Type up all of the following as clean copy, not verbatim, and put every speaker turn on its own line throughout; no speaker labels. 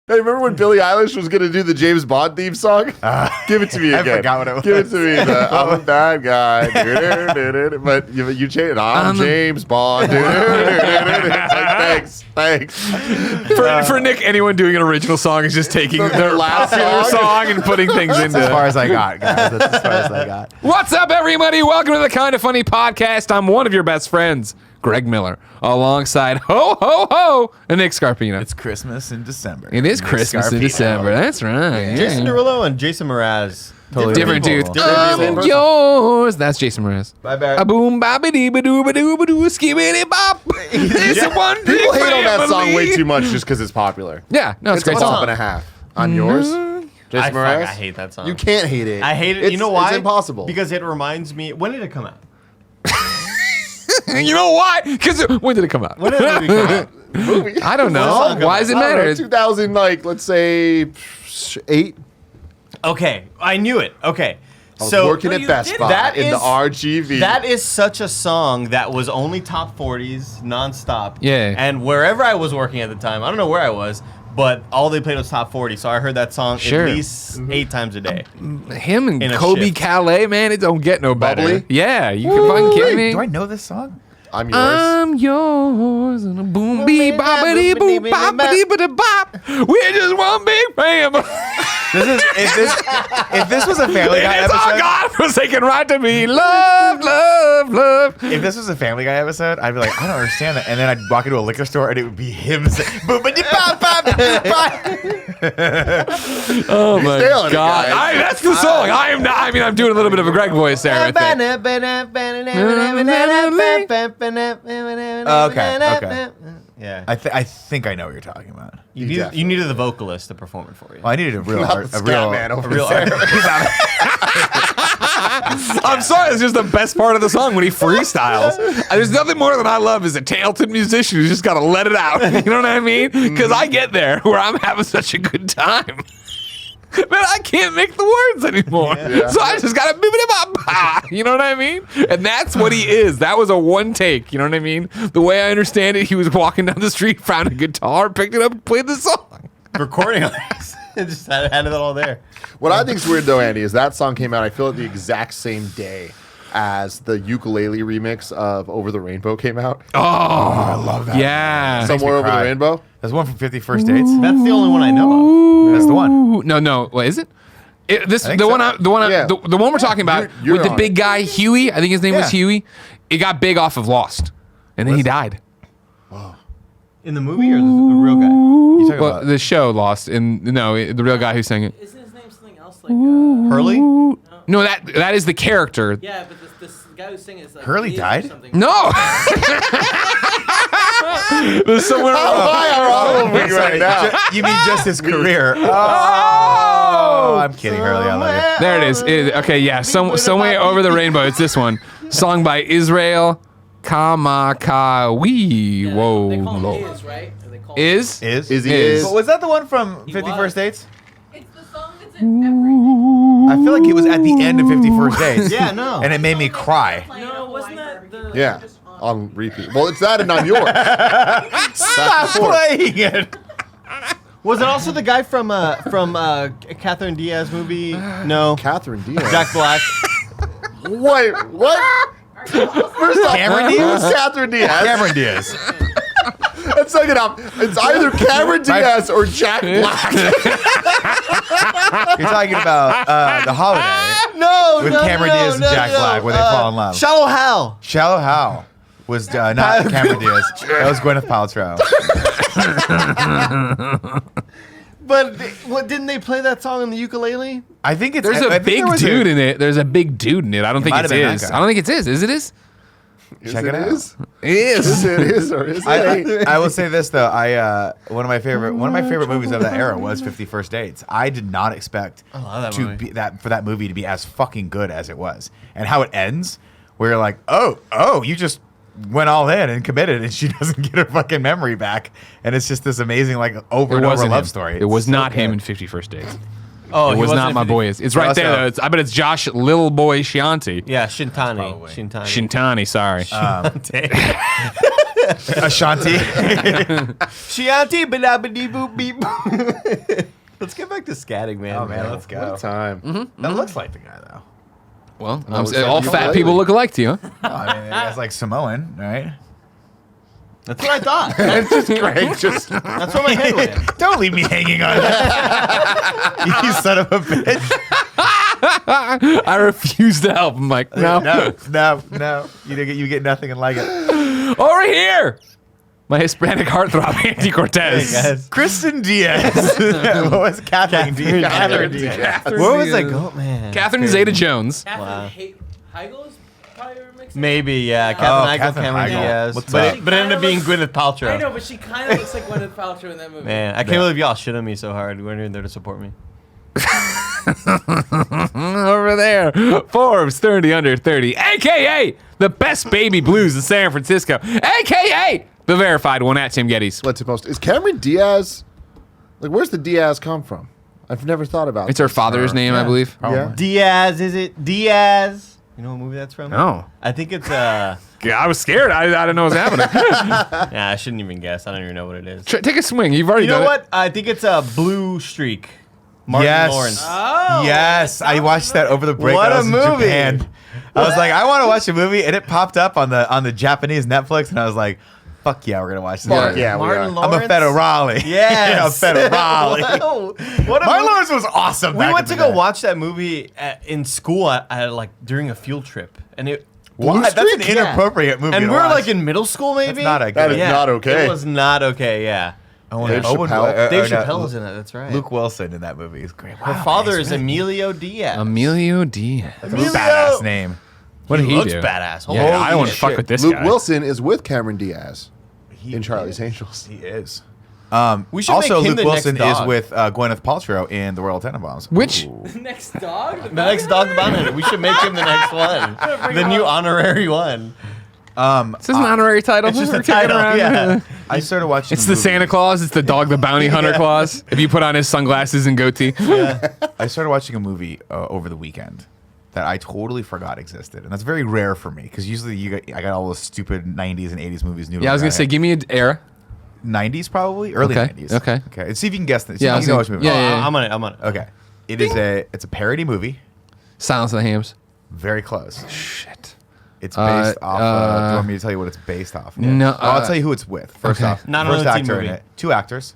Hey, remember when Billie Eilish was going to do the James Bond theme song? Give it to me again.
I forgot what it was.
Give it to me. I'm a bad guy. But you changed it. I'm James Bond. Like, thanks.
For Nick, anyone doing an original song is just taking their
last
popular
song?
song and putting things into
As
it.
far as I got, guys. That's as far as I got.
What's up, everybody? Welcome to the Kind of Funny podcast. I'm one of your best friends, Greg Miller, alongside Ho Ho Ho and Nick Scarpino.
It's Christmas in December.
It is
Nick
Christmas in
Scarpino.
December. That's right. Yeah.
Jason Derulo and Jason Mraz.
Totally
Different
people.
dude.
Different
I'm
people.
yours. That's Jason Mraz.
Bye, Barrett.
A boom, bobbity, badoo, badoo, badoo, skibbity bop. It's a one big
People hate on that song
family.
way too much just because it's popular.
Yeah, no, it's a great
a top
song.
and a half. On yours? Jason Mraz?
I hate that song.
You can't hate it.
I hate it.
It's,
You know why?
It's impossible.
Because it reminds me. When did it come out?
You know why? Because when did it come out?
When did it come out?
movie.
I don't know.
song
Why does it
I don't know,
matter?
2000, like, let's say 8.
Okay, I knew it. Okay,
I was
so
working at Best Buy
That
in the
is-
RGV.
That is such a song that was only top 40s nonstop.
Yeah.
And wherever I was working at the time, I don't know where I was, but all they played was top 40. So I heard that song
Sure.
at least 8 times a day.
Him and
In a
Kobe
shift.
Calais, man, it don't get no better.
Bubbly?
Yeah, you can fucking kidding me?
Do I know this song?
I'm yours.
I'm yours and a boom bee boppity boop boppity ba bop. We're just one big family.
If this was a Family Guy
It's all
episode,
God forsaken right to be loved, love, love.
if this was a Family Guy episode, I'd be like, I don't understand that, and then I'd walk into a liquor store and it would be him saying, boopity bop bop bop.
Oh my
nailing it,
God!
guys.
That's the song. I am not. I mean, I'm doing a little bit of a Greg voice there. I think.
Okay.
Yeah.
I think I know what you're talking about.
You needed the vocalist to perform it for you.
Well, I needed a real
Not
art,
the
a real
scat man over
a real
there.
art.
I'm sorry, it's just the best part of the song when he freestyles. There's nothing more than I love is a talented musician who's just got to let it out. You know what I mean? Because I get there where I'm having such a good time. Man, I can't make the words anymore.
Yeah.
So I just got to you know what I mean? And that's what he is. That was a one take. You know what I mean? The way I understand it, he was walking down the street, found a guitar, picked it up, and played the song.
Recording on this. Just had it all there.
What I think is weird, though, Andy, is that song came out, I feel, at the exact same day as the ukulele remix of Over the Rainbow came out.
Oh,
I love that.
yeah.
Somewhere Over
cry.
the Rainbow.
There's one from 50 First Dates.
That's the only one I know of.
That's the one.
Ooh, no. What is it? The
think
one,
so.
the one we're talking about
You're
with the
on
big
it.
guy Huey. I think his name was
Yeah.
Huey. It got big off of Lost, and then he died.
In the movie or the real guy?
You talking
Well,
about
the show Lost, and no, the real guy who sang it.
Isn't his name something else like?
Hurley?
No, that is the character.
Yeah, but this guy who's singing is like.
Hurley
Liam or
died?
something.
No. There's somewhere.
Why are all over me right now?
you mean just his career? Oh, I'm kidding, Hurley. I love you.
There it is. Okay, yeah. Somewhere over the rainbow. It's this one. Song by Israel Kamakawi.
Yeah,
Whoa.
They call him
Low.
Is, right? Or they call
Is?
Is
Is he
Is.
But was that the one from
He
50
was.
First Dates?
It's the song that's in every.
I feel like it was at the end of 50 First Dates.
Yeah, no.
And it made me cry.
No, wasn't that the?
Yeah, on repeat. Well, it's that and on yours.
Stop playing it.
Was it also the guy from Catherine Diaz movie? No.
Catherine Diaz.
Jack Black.
Wait, what? First off,
Cameron Diaz?
who's Catherine Diaz?
Cameron Diaz.
Let's look it up. It's either Cameron Diaz or Jack Black.
You're talking about The Holiday
No,
with
no,
Cameron
no,
Diaz and
no,
Jack
no.
Black where they fall in love.
Shallow Hal.
Shallow Hal was not Cameron Diaz. That was Gwyneth Paltrow.
But didn't they play that song on the ukulele?
I think it's
There's
I
a
think
big
there was
dude in it. There's a big dude in it. I don't think
might
it's
have been that
Is.
guy.
I don't think it's Is. Is it Is?
Check it out.
Is?
It is.
Is it is or is it?
I will say this though, one of my favorite movies of that era was 50 First Dates. I did not expect
love that
to
movie.
be for that movie to be as fucking good as it was, and how it ends, where you're like, oh, you just went all in and committed, and she doesn't get her fucking memory back, and it's just this amazing like over and over
wasn't
love
him.
story.
It was
It's so
not him
good.
in 50 First Dates.
Oh,
It was not my boy. It's right
Also-
there, though. I bet it's Josh Little Boy Shanti.
Yeah, Shintani.
Probably.
Shintani.
Shintani, sorry.
Ashanti.
Chianti, boop beep. Let's get back to scatting, man.
Oh man, let's go.
What a time.
That looks like the guy though.
Well,
No, it's
all
not
fat
lately.
people look alike to you, huh?
Oh, I mean, that's like Samoan, right?
That's what I thought.
It's just Greg. Just
That's what my head went.
Don't leave me hanging on that. You son of a bitch.
I refuse to help. I'm like, no.
No. You get nothing and like it.
Over here. My Hispanic heartthrob, Andy Cortez.
Kristen Diaz. What was Catherine Diaz?
Catherine
Diaz.
Where was I going, man?
Catherine Zeta-Jones.
Catherine Heigl's probably mixing.
Maybe, yeah. Catherine Heigl,
Catherine
Cameron
Heigl.
Diaz.
What's
But
up?
it ended up being Gwyneth Paltrow.
I know, but she kind of looks like Gwyneth Paltrow in that movie.
Man, I can't believe y'all shit on me so hard. You weren't even there to support me.
Over there. Forbes 30 under 30. AKA the best baby blues in San Francisco. AKA the verified one at Tim Gettys.
let's post. Is Cameron Diaz? Like, where's the Diaz come from? I've never thought about.
It's her father's name, I believe.
Yeah.
Diaz, is it? Diaz. You know what movie that's from?
Oh.
I think it's,
I was scared. I didn't know what was happening.
yeah, I shouldn't even guess. I don't even know what it is.
Take a swing. You've already
You know
done
what? I think it's a Blue Streak. Martin
Yes.
Lawrence.
Oh,
Yes, I watched that over the break.
What
when I
a
was in
movie.
Japan. I was like, I want to watch a movie, and it popped up on the Japanese Netflix, and I was like, fuck yeah, we're gonna watch this.
Fuck yeah, we
Martin
are.
Lawrence.
I'm a federale.
Yes.
I'm a federale.
Wow. What a
Martin
movie.
Lawrence was awesome.
We
back
went
in
to
the
go
day.
watch that movie in school at like during a field trip, and it.
What? That's an
Streak? Yeah.
inappropriate movie.
And
to
we were
watch.
like in middle school, maybe.
That's not a
That
good.
is not okay.
It was not okay. Yeah.
Dave Chappelle.
Dave Chappelle was in it. That's right.
Luke Wilson in that movie is great.
Her father is Emilio Diaz.
Emilio Diaz.
That's a badass name.
What did he
looks
do?
badass.
Yeah,
Holy
I don't want to
shit.
fuck with this
Luke
guy.
Wilson is with Cameron Diaz
He
in Charlie's
is.
Angels.
He is.
We should
Also,
make him
Luke
the next
Wilson is
dog.
with Gwyneth Paltrow in The Royal Tenenbaums.
Which?
The next dog?
The next dog, the bounty hunter. We should make him the next one. The new honorary one.
Is this an honorary title?
It's just a
We're kicking
title.
around?
Yeah.
I started watching.
It's the Santa Claus. It's the dog, the bounty hunter Claus. If you put on his sunglasses and goatee.
I started watching a movie over the weekend that I totally forgot existed, and that's very rare for me because usually I got all those stupid '90s and '80s movies.
Yeah, I was gonna say, give me an era.
'90s probably, early
Okay,
'90s.
okay.
Okay. See if you can guess this.
Yeah, I
Yeah,
was
you know
gonna-
which movie.
yeah, yeah.
I'm on it.
Okay. It's a parody movie.
Silence of the Hams.
Very close.
Shit.
It's based off. Do you want me to tell you what it's based off?
No,
I'll tell you who it's with. First
okay.
off,
Not
first
another teen
actor in
movie.
it. Two actors.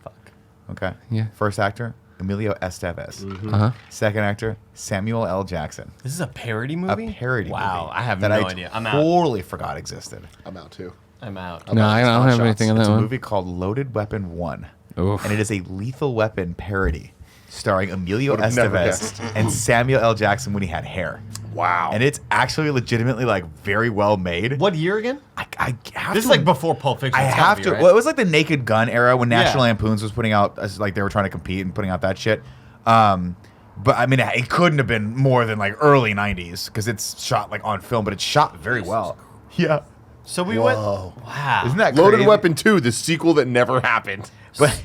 Okay.
Yeah.
First actor, Emilio Estevez.
Uh-huh.
Second actor, Samuel L. Jackson.
This is a parody
A
movie?
parody
Wow,
movie
I have
that
no
I
idea. I'm out.
totally forgot existed.
I'm out too.
I'm out.
No, I don't have anything on
It's
that
a
one.
movie called Loaded Weapon 1.
Oof.
And it is a Lethal Weapon parody starring Emilio
Would've never
Estevez
guessed.
and Samuel L. Jackson when he had hair.
Wow.
And it's actually legitimately like very well made.
What year again?
I have
This
to
is like before Pulp Fiction.
I
It's gotta
have
be,
to.
right?
Well, it was like the Naked Gun era when National
Yeah.
Lampoons was putting out, like they were trying to compete and putting out that shit. But I mean, it couldn't have been more than like early '90s because it's shot like on film, but it's shot very well. Yeah,
So we
Whoa.
went. Wow.
isn't that
Loaded
crazy?
Weapon 2, the sequel that never happened.
But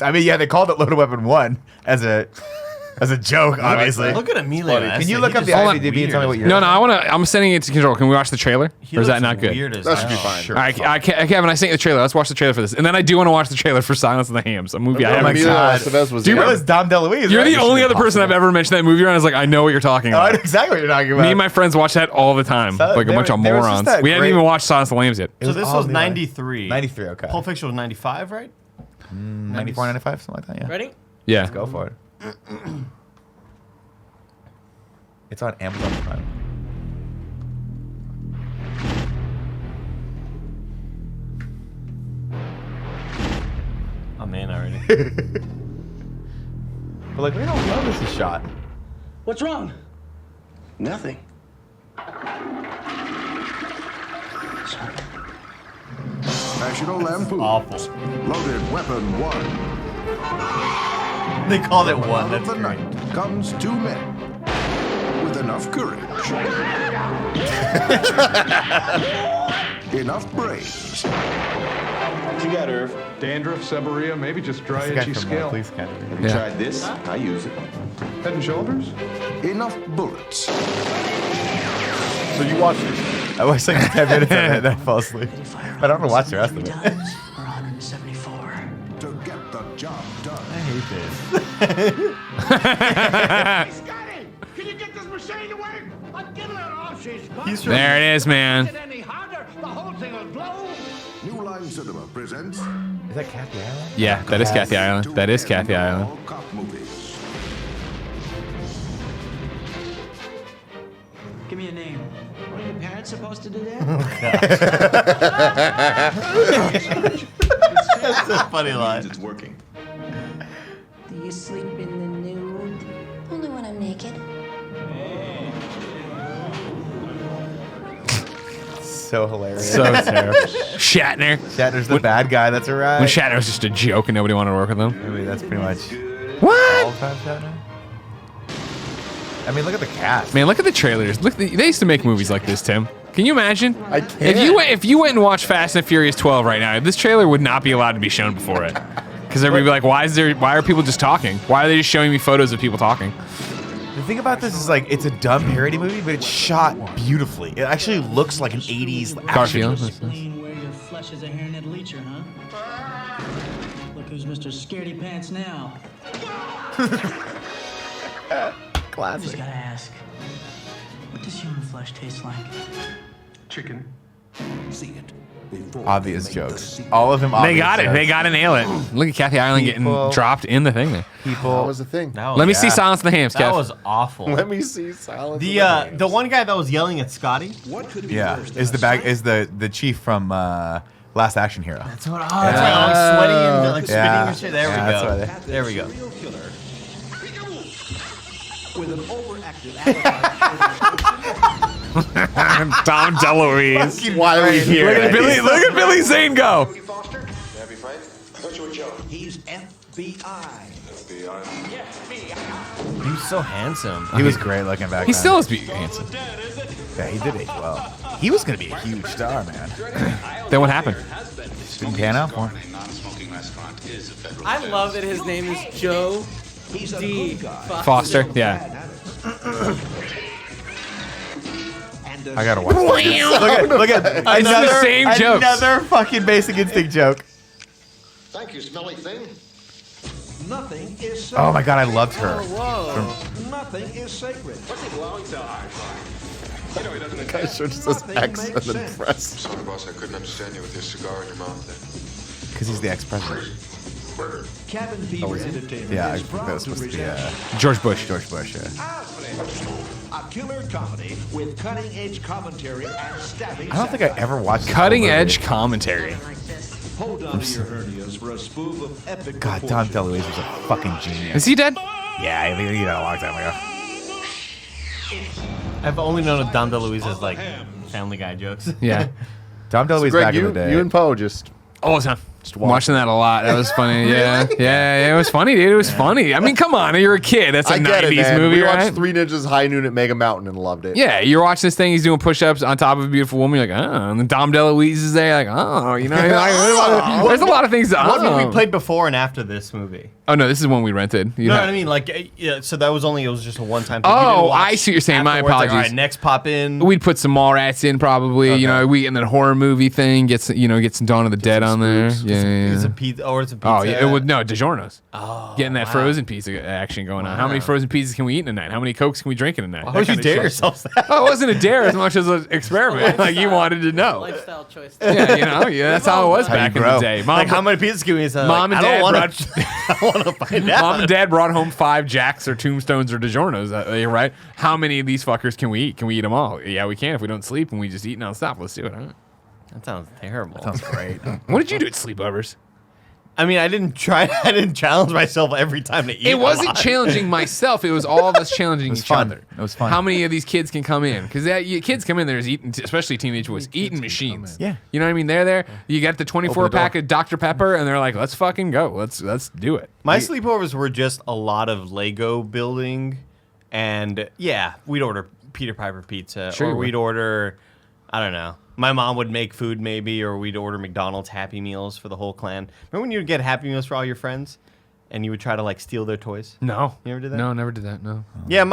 I mean, yeah, they called it Loaded Weapon 1 as a joke, obviously.
Look at Emilio.
Funny.
Can
Estevez.
you look
He
up the
just
IMDb and
weird
tell me what
as
year?
No, I'm sending it to Control. Can we watch the trailer?
He
Or is that
looks
not good?
weird as
That should be
hell.
fine.
Sure.
All right, Kevin, I sent you the trailer. Let's watch the trailer for this. And then I do want to watch the trailer for Silence of the Hams, a movie I
Oh my
haven't
God.
seen.
Estevez was
Do you
in it.
That was Dom DeLuise.
You're
right?
the
Mission
only other person I've
Impossible.
ever mentioned that movie, and I was like, I know what you're talking
Oh, I
about.
know exactly what you're talking about.
Me and my friends watch that all the time,
So,
like a bunch of
there was just
morons.
that
We haven't
great-
even watched Silence of the Lambs yet.
It
So this
all
was
new.
93.
93, okay.
Pulp Fiction was 95, right?
94, 95, something like that, yeah.
Ready?
Yeah.
Let's go for it. It's on Amazon Prime.
I'm in already.
But like, we don't know this is shot.
What's wrong?
Nothing. National Lampoon.
Awful.
Loaded Weapon 1.
They called it
Out
one.
of
That's
the
great.
night comes two men with enough courage, enough brains,
What you got, Irv? Dandruff, seborrhea, maybe just dry,
This guy
itchy
from
scalp.
Police Academy.
Have you
Yeah.
tried this? I use it. Head and Shoulders?
enough bullets.
So you watched this.
I watched like 10 minutes of it and then I fall asleep. But I don't want to watch the rest of it.
Or 174.
To get the job done.
I hate this.
Scotty, can you get this machine to work? I'm giving it all she's got.
There it is, man.
Get any harder, the whole thing will blow.
New Line Cinema presents
Is that Kathy Island?
Yeah, that is Kathy Island. That is Kathy Island.
all cop movies.
Give me a name. Were your parents supposed to do that?
That's a funny line.
It's working.
Do you sleep in the nude?
Only when I'm naked.
So hilarious.
So terrible. Shatner.
Shatner's the bad guy. That's right.
When Shatner was just a joke and nobody wanted to work with him.
Maybe that's pretty much
What?
all-time Shatner. I mean, look at the cast.
Man, look at the trailers. Look, they used to make movies like this, Tim. Can you imagine?
I can't.
If you went and watched Fast and Furious 12 right now, this trailer would not be allowed to be shown before it. Because everybody would be like, why are people just talking? Why are they just showing me photos of people talking?
The thing about this is like it's a dumb parody movie, but it's shot beautifully. It actually looks like an 80s action
Garfield.
movie.
Spleen where your flesh is a hairnet leecher, huh? Look who's Mr. Scaredy Pants now. I just
Classic.
gotta ask, what does human flesh taste like?
Chicken. See it before
Obvious
they make the
jokes.
sequel.
All of them
They
obvious
got it.
jokes.
They got to nail it. Look at Kathy Island getting
People-
dropped in the thing there.
People.
That was the thing.
That was,
Let me see Silence of the Hams,
that
Kev.
was awful.
Let me see silence.
The one guy that was yelling at Scotty.
What could be
Yeah,
worse than
is
a
the bag
sight?
is the chief from Last Action Hero.
That's what. Oh, that's right. I'm sweaty and like spitting
Yeah.
and shit. There
Yeah,
we
that's
go.
why
There we go.
Serial killer. With an overactive appetite.
Tom DeLuise.
Why are we here?
Look at Billy Zane go.
Foster?
Happy Frank? I thought you were Joe.
He's FBI.
FBI.
He was so handsome.
He was great looking back
He
then.
still is handsome.
Yeah, he did age well. He was gonna be a huge star, man.
Then what happened?
Didn't pan out for him.
I love that his name is Joe
He's a
D.
good guy.
Foster. Yeah.
And
I gotta watch this. Look at
It's the same jokes.
another fucking Basic Instinct joke.
Thank you, smelly thing.
nothing is sacred.
Oh my god, I loved her.
Nothing is sacred.
Guy sure just says
Nothing
X and
makes
then
sense.
press.
Sorry, boss, I couldn't understand you with your cigar in your mouth there.
Because he's the ex-president.
Cabin Fever Entertainment
Yeah, I
is
think
proud
that was
to
supposed to be
present
George Bush.
George Bush, yeah.
a killer comedy with cutting-edge commentary and stabbing
I don't think I ever watched this
Cutting
whole movie.
edge commentary.
Hold on to your hernias for a spoof of epic
God, Tom
proportions.
DeLuise was a fucking genius.
Is he dead?
Yeah, he died a long time ago.
I've only known of Dom DeLuise as like Family Guy jokes.
Yeah.
Tom DeLuise
Greg,
back in
you,
the day.
you and Poe just
All the time. Watching that a lot. That was funny. Yeah. Yeah, it was funny, dude. It was funny. I mean, come on. You're a kid. That's a
I get
90s
it, man.
movie,
We
right?
watched Three Ninjas High Noon at Mega Mountain and loved it.
Yeah, you're watching this thing. He's doing push-ups on top of a beautiful woman. You're like, oh. And then Dom DeLuise is there. Like, oh. You know, you're like, there's a lot of things.
What
Oh.
movie played before and after this movie?
Oh, no. This is one we rented. You
No,
know-
what I mean, like, yeah, so that was only, it was just a one-time thing. You
Oh,
didn't watch
I see what you're saying. My
afterwards, like,
apologies.
all right, next pop in.
We'd put some Mallrats in probably. You know, and then horror movie thing gets some Dawn of the Dead on there. Yeah,
It's
yeah.
a pizza, or it's a pizza.
Oh yeah, it would no DiGiorno's.
Oh,
Getting that
wow.
frozen pizza action going on. How many frozen pizzas can we eat in a night? How many Cokes can we drink in a night?
Why
That
would you
kinda
dare
shit.
yourselves that?
Oh, it wasn't a dare as much as an experiment. Like you wanted to know.
Lifestyle choice.
Yeah, that's how it was
How you
back in
grow.
the day. Mom,
Like, how many pizzas can we eat?
Mom and
I
Dad
don't wanna,
brought-
I want to find out.
Mom and Dad brought home 5 Jacks or Tombstones or DiGiorno's, right? How many of these fuckers can we eat? Can we eat them all? Yeah, we can if we don't sleep and we just eat nonstop. Let's do it. Huh?
That sounds terrible.
Sounds great.
What did you do at sleepovers?
I mean, I didn't challenge myself every time to eat.
It
a
wasn't
lot.
challenging myself. It was all of us challenging
was
each
fun.
other.
It was fun.
How many of these kids can come in? Because kids come in there is eating, especially teenage boys, eating machines.
Yeah.
You know what I mean? They're there. You got the 24
Open the door.
pack of Dr. Pepper, and they're like, "Let's fucking go. Let's do it."
My sleepovers were just a lot of Lego building, and yeah, we'd order Peter Piper pizza,
Sure you
or
would.
we'd order, I don't know. My mom would make food maybe, or we'd order McDonald's Happy Meals for the whole clan. Remember when you would get Happy Meals for all your friends, and you would try to like steal their toys?
No.
You ever did that?
No, never did that. No.
Yeah,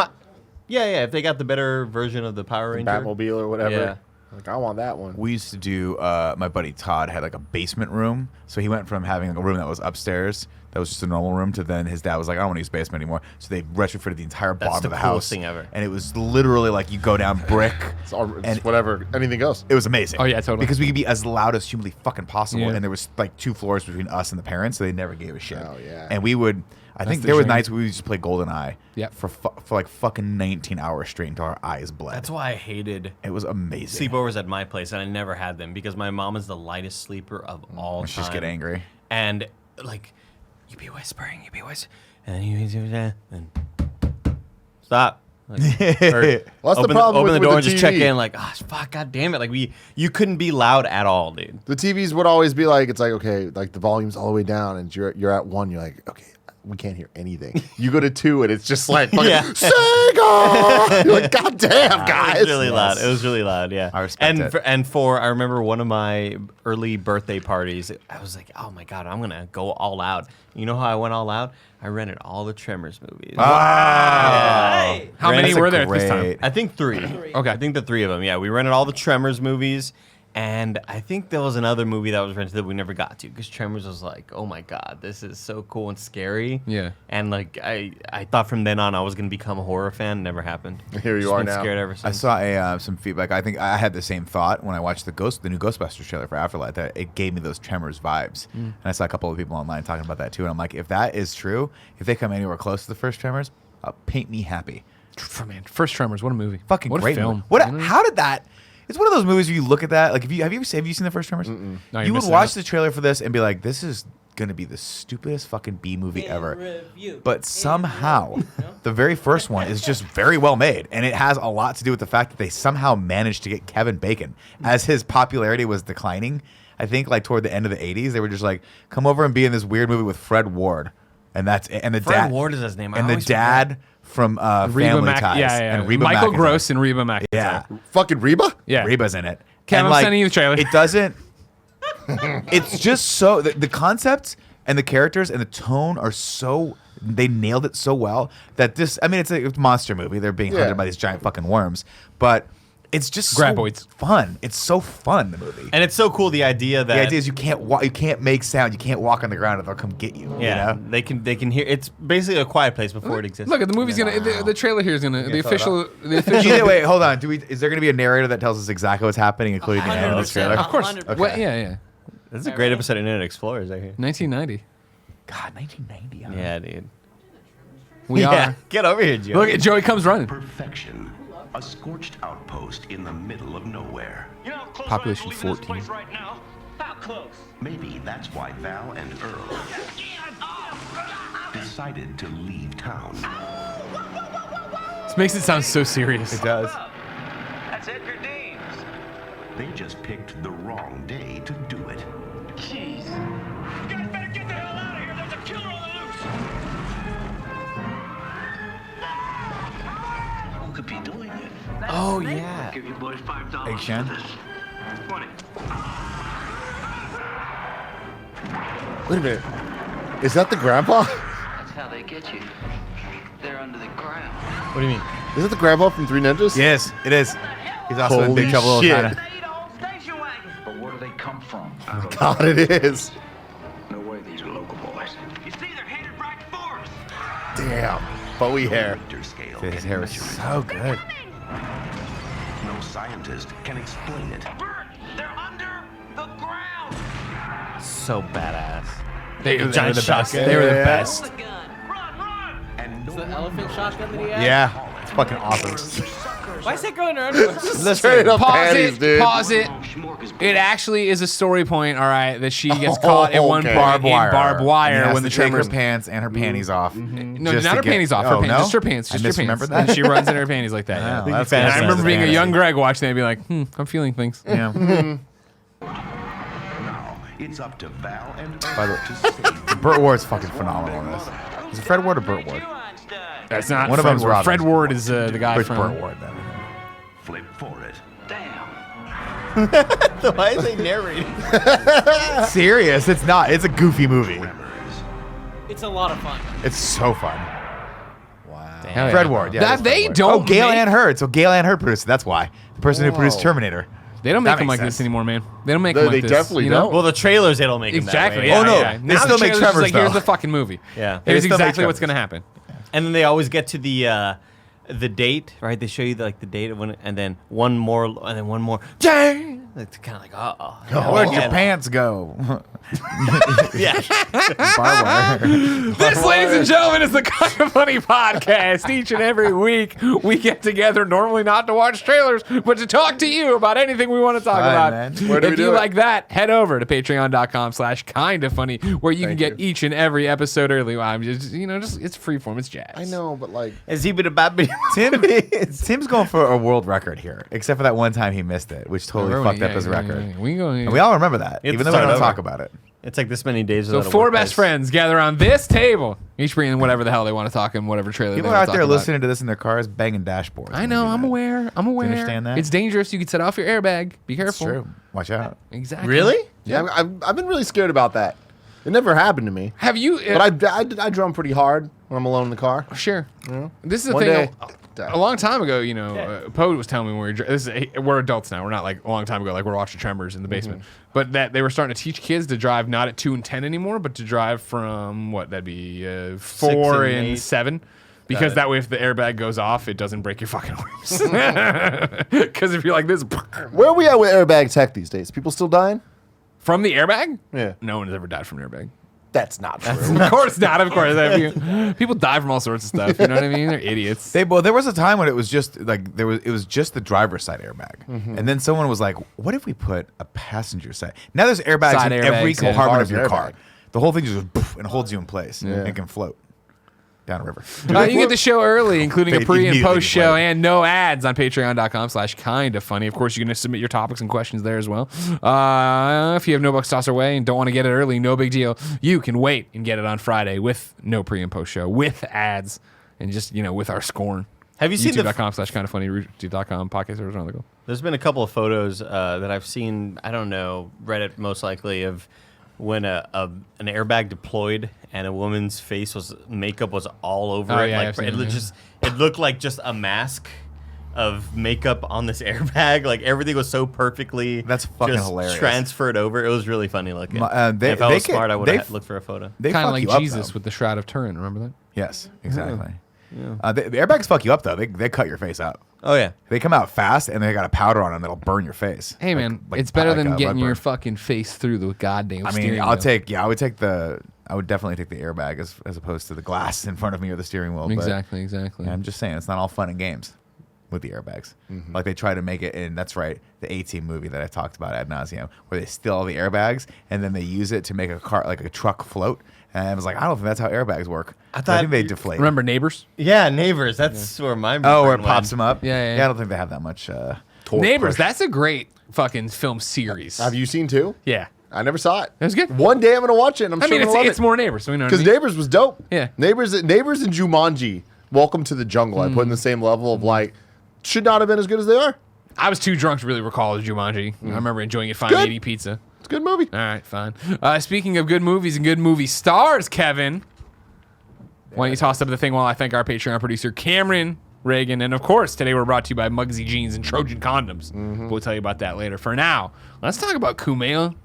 yeah. If they got the better version of the Power Ranger,
Batmobile or whatever.
Yeah.
Like, I want that one.
We used to do. My buddy Todd had like a basement room, so he went from having a room that was upstairs, that was just a normal room, to then his dad was like, I don't want to use basement anymore. So they retrofitted the entire bottom of the house.
Thing ever.
And it was literally like you go down brick.
It's whatever, anything goes.
It was amazing.
Oh, yeah, totally.
Because we could be as loud as humanly fucking possible,
Yeah.
and there was like 2 floors between us and the parents, so they never gave a shit.
Oh, yeah.
And we would. I think
the
there were
dream.
nights where we would just play GoldenEye.
Yep.
For like fucking 19 hours straight until our eyes bled.
That's why I hated
It was amazing.
sleepovers at my place, and I never had them because my mom is the lightest sleeper of all time.
She just get angry.
And like, you be whispering, and then you do that, and stop. Like, or
What's the
open
problem
open
with
the door
the
and just check
TV?
in. Like, oh fuck, god damn it! Like you couldn't be loud at all, dude.
The TVs would always be like, it's like, okay, like the volume's all the way down, and you're at 1, you're like, okay, we can't hear anything. You go to 2, and it's just like, fucking,
Yeah.
Sega! You're like, god damn, guys.
It was really loud. It was really loud. Yeah,
I respect it.
I remember one of my early birthday parties. I was like, oh my god, I'm gonna go all out. You know how I went all out? I rented all the Tremors movies.
Wow.
How many were there at this time?
Great.
I think 3.
Okay.
I think the 3 of them. Yeah, we rented all the Tremors movies, and I think there was another movie that was rented that we never got to because Tremors was like, oh my god, this is so cool and scary.
Yeah.
And like I thought from then on I was gonna become a horror fan. Never happened.
Here you
Just
are
been
now.
Scared ever
I
since.
saw some feedback. I think I had the same thought when I watched the new Ghostbusters trailer for Afterlife. That it gave me those Tremors vibes, and I saw a couple of people online talking about that too. And I'm like, if that is true, if they come anywhere close to the first Tremors, paint me happy.
Man, first Tremors, what a movie!
Fucking
what
great
a film!
movie. What?
You know?
How did that? It's one of those movies where you look at that. Like, have you seen the first Tremors?
No, you're
You would
missing
watch
out.
the trailer for this and be like, this is gonna be the stupidest fucking B movie ever. But somehow, the very first one is just very well made, and it has a lot to do with the fact that they somehow managed to get Kevin Bacon as his popularity was declining. I think like toward the end of the '80s, they were just like, come over and be in this weird movie with Fred Ward, and that's it. And the
Fred
dad
Ward is his name. I
and the
always
dad from Family Ties,
yeah.
and Reba
Michael
McEntire.
Gross and Reba McEntire.
Yeah,
Fucking Reba?
Yeah.
Reba's in it.
Kev,
And,
I'm sending you the trailer.
It doesn't. It's just so the concept and the characters and the tone are so. They nailed it so well that this. I mean, it's a monster movie. They're being hunted by these giant fucking worms, but it's just
Graboids.
so fun. It's so fun. The movie.
And it's so cool the idea that
The idea is you can't walk. You can't make sound. You can't walk on the ground, and they'll come get you.
yeah,
You know?
they can hear. It's basically a quiet place before it exists.
Look, the movie's gonna. The trailer here is gonna. The official.
Wait, hold on. Is there going to be a narrator that tells us exactly what's happening, including the end of this trailer?
Of course.
Okay.
Well, yeah.
This is a great episode of Internet Explorers right here.
1990.
God, 1990. Huh?
Yeah, dude.
We
Yeah,
are.
get over here, Joe.
Look, Joey comes running.
Perfection. A scorched outpost in the middle of nowhere.
You know how close
Population
I am to leaving
14.
this place right now? How close?
Maybe that's why Val and Earl decided to leave town.
This makes it sound so serious.
It does.
That's Edgar Deans.
They just picked the wrong day to do it.
Jeez. You guys better get the hell out of here. There's a killer on the loose. Who could be doing it?
Oh yeah.
Give you boys $5
Hey, Shen?
for this. 20.
Wait a minute. Is that the grandpa?
That's how they get you. They're under the ground.
What do you mean?
Is it the grandpa from Three Ninjas?
Yes, it is. He's also in Big
Holy
Trouble in
shit.
Little China.
They eat a whole station wagon.
But where do they come from?
God, it is.
No way these are local boys.
You see, they're headed right for us.
Damn. Bowie hair.
Richter scale
His
can
hair is
measure it.
so good.
No scientist can explain it.
Bert, they're under the ground.
So badass.
They were
Giant
the best.
shotgun.
They were the
Yeah.
best.
Run, run.
And no
The
one
elephant
knows
shotgun that he had?
Yeah, it's fucking awesome.
Why is that going to underwear?
Straight up
Pause
panties,
it.
dude.
Pause it. It actually is a story point, all right, that she gets caught at one
okay.
point in barbed wire
And
when the
has to take
Tremors.
her pants and her panties off.
No,
just
not
to
her
get-
panties off.
Oh,
Her pants,
no?
just her pants.
I
Just her pants.
misremembered that.
And she runs in her panties like that. Yeah.
Oh, that's
And I
fantastic.
remember being a young
Fantasy.
Greg watching it and be like, I'm feeling things.
Yeah.
now. It's up to Val and
By the
Earl to save
Burt Ward's fucking phenomenal in this. Is it Fred Ward or Burt Ward?
That's not
One of
Fred
them's
Ward.
Robin.
Fred Ward is the guy
Which
from.
Burt Ward then?
Flip for it.
Damn.
Why is they narrating?
Serious? It's not. It's a goofy movie.
Tremors.
It's a lot of fun.
It's so fun.
Wow.
Hell yeah.
Fred Ward. Yeah,
That
it is
they
Fred Ward.
don't
Oh, Gail
make-
Ann Hurd. So Gail Ann Hurd produced it. That's why. The person who produced
Whoa.
Terminator.
They don't make
That
them
makes
like this
sense.
anymore, man. They don't make them like
They
this.
definitely
you know?
don't.
Well, the trailers, they don't make
Exactly.
them that way.
Yeah,
Oh, no.
yeah.
They
Now
still
the
make
trailer's just
Trevor's,
like, here's
though.
the fucking movie.
Yeah.
Here's
still make
exactly what's
Trevor's.
gonna happen.
And then they always get to the date, right? They show you the date of when, and then one more, and then one more. Dang! It's kind of like,
Where'd your pants go?
yeah.
Barbed wire.
This, ladies and gentlemen, is the Kind of Funny podcast. Each and every week, we get together, normally not to watch trailers, but to talk to you about anything we want to talk
Fine,
about.
man.
Where do we
If
do
you
it?
like that, head over to patreon.com/kindoffunny, where you can get each and every episode early. Well, I'm just, it's freeform. It's jazz.
I know, but like,
Is he been a bad
Tim's going for a world record here, except for that one time he missed it, which totally fucked up his record.
We go.
And we all remember that,
It's
even though we don't
started
talk
over.
about it.
It's like this many days
So
without a
4
workplace.
best friends gather on this table, each bringing whatever the hell they want to talk in, whatever trailer
People
they
are
want
out
to
there
talk about.
listening to this in their cars, banging dashboards.
I know. I'm aware. I'm aware.
understand that?
It's dangerous. You could set off your airbag. Be careful.
It's true. Watch out.
Exactly.
Really?
yeah, I've been really scared about that. It never happened to me,
Have you?
but I drum pretty hard when I'm alone in the car.
Sure. This is the
One
thing.
day.
A long time ago, Poe was telling me when we're adults now. We're not like a long time ago, like we're watching Tremors in the basement. But that they were starting to teach kids to drive not at 2 and 10 anymore, but to drive from that'd be 4
and
and
8.
7. Because that way, if the airbag goes off, it doesn't break your fucking arms. Because if you're like this,
Where are we at with airbag tech these days? People still dying?
from the airbag,
Yeah.
no one has ever died from an airbag.
That's not true.
Of course not. Of course, people die from all sorts of stuff. You know what I mean? They're idiots.
There was a time when it was just like it was just the driver's side airbag, and then someone was like, "What if we put a passenger side?" Now there's airbags
Side
in every
airbags, yeah.
compartment of
Car's
your car.
airbag.
The whole thing just goes poof and holds you in place and can float down a river.
You get the show early, including a pre and
Immediately
post show
play.
and no ads on patreon.com/kindoffunny. Of course, you can submit your topics and questions there as well. If you have no bucks tossed away and don't want to get it early, no big deal. You can wait and get it on Friday with no pre and post show, with ads, and just, with our scorn.
Have you seen the
YouTube.com/kindoffunny, YouTube.com, podcast servers around the globe.
There's been a couple of photos that I've seen, I don't know, Reddit most likely, of when an airbag deployed and a woman's makeup was all over
Oh,
it.
yeah,
Like
I've seen
it
it,
looked
yeah.
it looked like just a mask of makeup on this airbag. Like everything was so perfectly
That's fucking
just
hilarious.
transferred over. It was really funny looking.
They-
if I was
they
smart,
can-
I would
they-
have looked for a photo.
They
Kind of
fuck
like
you up,
Jesus
though.
with the Shroud of Turin. Remember that?
Yes, exactly. The airbags fuck you up though. They cut your face out.
Oh yeah.
They come out fast and they got a powder on them that'll burn your face.
Hey, man, it's better than getting your fucking face through the goddamn
I
steering
mean,
wheel.
I would definitely take the airbag as opposed to the glass in front of me or the steering wheel.
Exactly.
But I'm just saying, it's not all fun and games with the airbags. Like they try to make it in, that's right, the A-Team movie that I talked about ad nauseum, where they steal all the airbags and then they use it to make a car, like a truck float. And I was like, I don't think that's how airbags work. I think they deflate.
Remember Neighbors?
Yeah, Neighbors. That's where my
Oh, where it
brain
pops
went.
them up?
Yeah.
I don't think they have that much torque
Neighbors.
push.
That's a great fucking film series.
Have you seen 2?
Yeah.
I never saw it.
It was good.
One day I'm gonna watch it. And I'm
I
sure
mean,
I'm gonna love
it's
it.
more Neighbors. So we know what I
Because
mean.
Neighbors was dope.
Yeah.
Neighbors and Jumanji. Welcome to the Jungle. I put in the same level of like, should not have been as good as they are.
I was too drunk to really recall Jumanji. I remember enjoying it fine
Good.
eating pizza.
It's a good movie.
All right, fine. Speaking of good movies and good movie stars, Kevin, why don't you toss up the thing while I thank our Patreon producer, Cameron Reagan. And of course, today we're brought to you by Muggsy Jeans and Trojan Condoms. We'll tell you about that later. For now, let's talk about Kumail.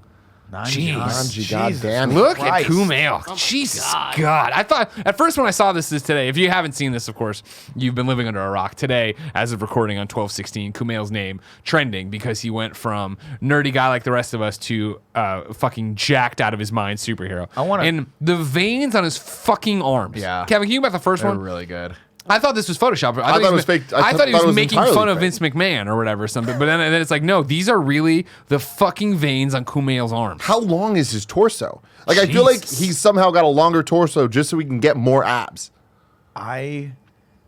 Nanji, goddamn.
Look
Christ.
at Kumail. Jesus God. I thought, at first when I saw this today, if you haven't seen this, of course, you've been living under a rock. Today, as of recording on 12/16, Kumail's name trending because he went from nerdy guy like the rest of us to fucking jacked out of his mind superhero. And the veins on his fucking arms.
Yeah.
Kevin, can you about the first
They're
one?
really good.
I thought this was Photoshop.
I thought it was fake.
I thought he was making
entirely
fun of
fake.
Vince McMahon or whatever or something. But then it's like, no, these are really the fucking veins on Kumail's arms.
How long is his torso? Like, I feel like
Jesus.
he's somehow got a longer torso just so we can get more abs.
I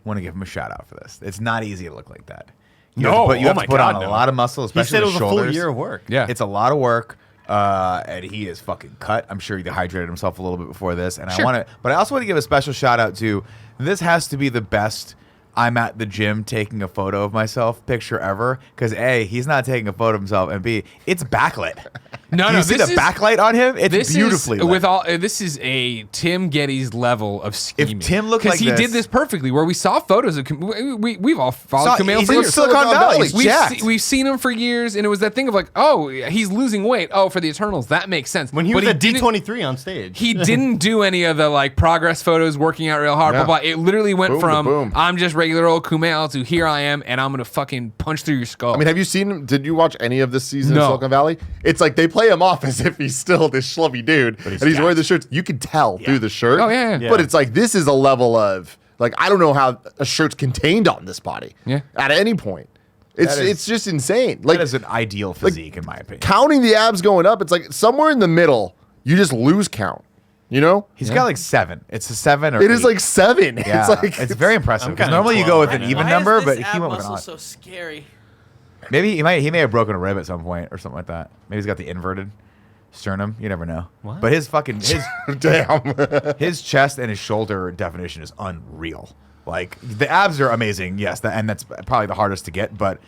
want to give him a shout out for this. It's not easy to look like that.
No,
you have
oh
to
my
put
God,
on
no.
a lot of muscle,
He
especially
said it
the
was a
shoulders.
full year of work.
Yeah.
It's a lot of work, and he is fucking cut. I'm sure he dehydrated himself a little bit before this, and
Sure.
but I also want to give a special shout out to. This has to be the best. I'm at the gym taking a photo of myself picture ever because A, he's not taking a photo of himself, and B, it's backlit.
No,
you see the backlight on him? It's beautifully lit.
This is a Tim Gettys level of scheming.
If Tim looked like
he did this perfectly, where we saw photos of we've all followed Kumail for
in
years.
Silicon Valley.
We've seen him for years, and it was that thing of like, oh, he's losing weight. Oh, for the Eternals, that makes sense.
When he was at D23 on stage,
he didn't do any of the like progress photos, working out real hard. Blah, blah. It literally went from I'm just regular old Kumail to here I am, and I'm gonna fucking punch through your skull.
I mean, have you seen him? Did you watch any of this season of Silicon Valley? It's like they play him off as if he's still this schlubby dude, and he's wearing the shirts. You can tell through the shirt.
Oh yeah.
But it's like this is a level of like I don't know how a shirt's contained on this body.
Yeah.
At any point, it's just insane. Like
that is an ideal physique in my opinion.
Counting the abs going up, it's like somewhere in the middle. You just lose count. You know,
he's got like 7. It's a 7 or
it is like 7.
Yeah.
It's like
it's very impressive. Because normally you go with an even number, but he went with an odd.
So scary.
Maybe he may have broken a rib at some point or something like that. Maybe he's got the inverted sternum. You never know.
What?
But his fucking
damn
his chest and his shoulder definition is unreal. Like the abs are amazing, yes, and that's probably the hardest to get. But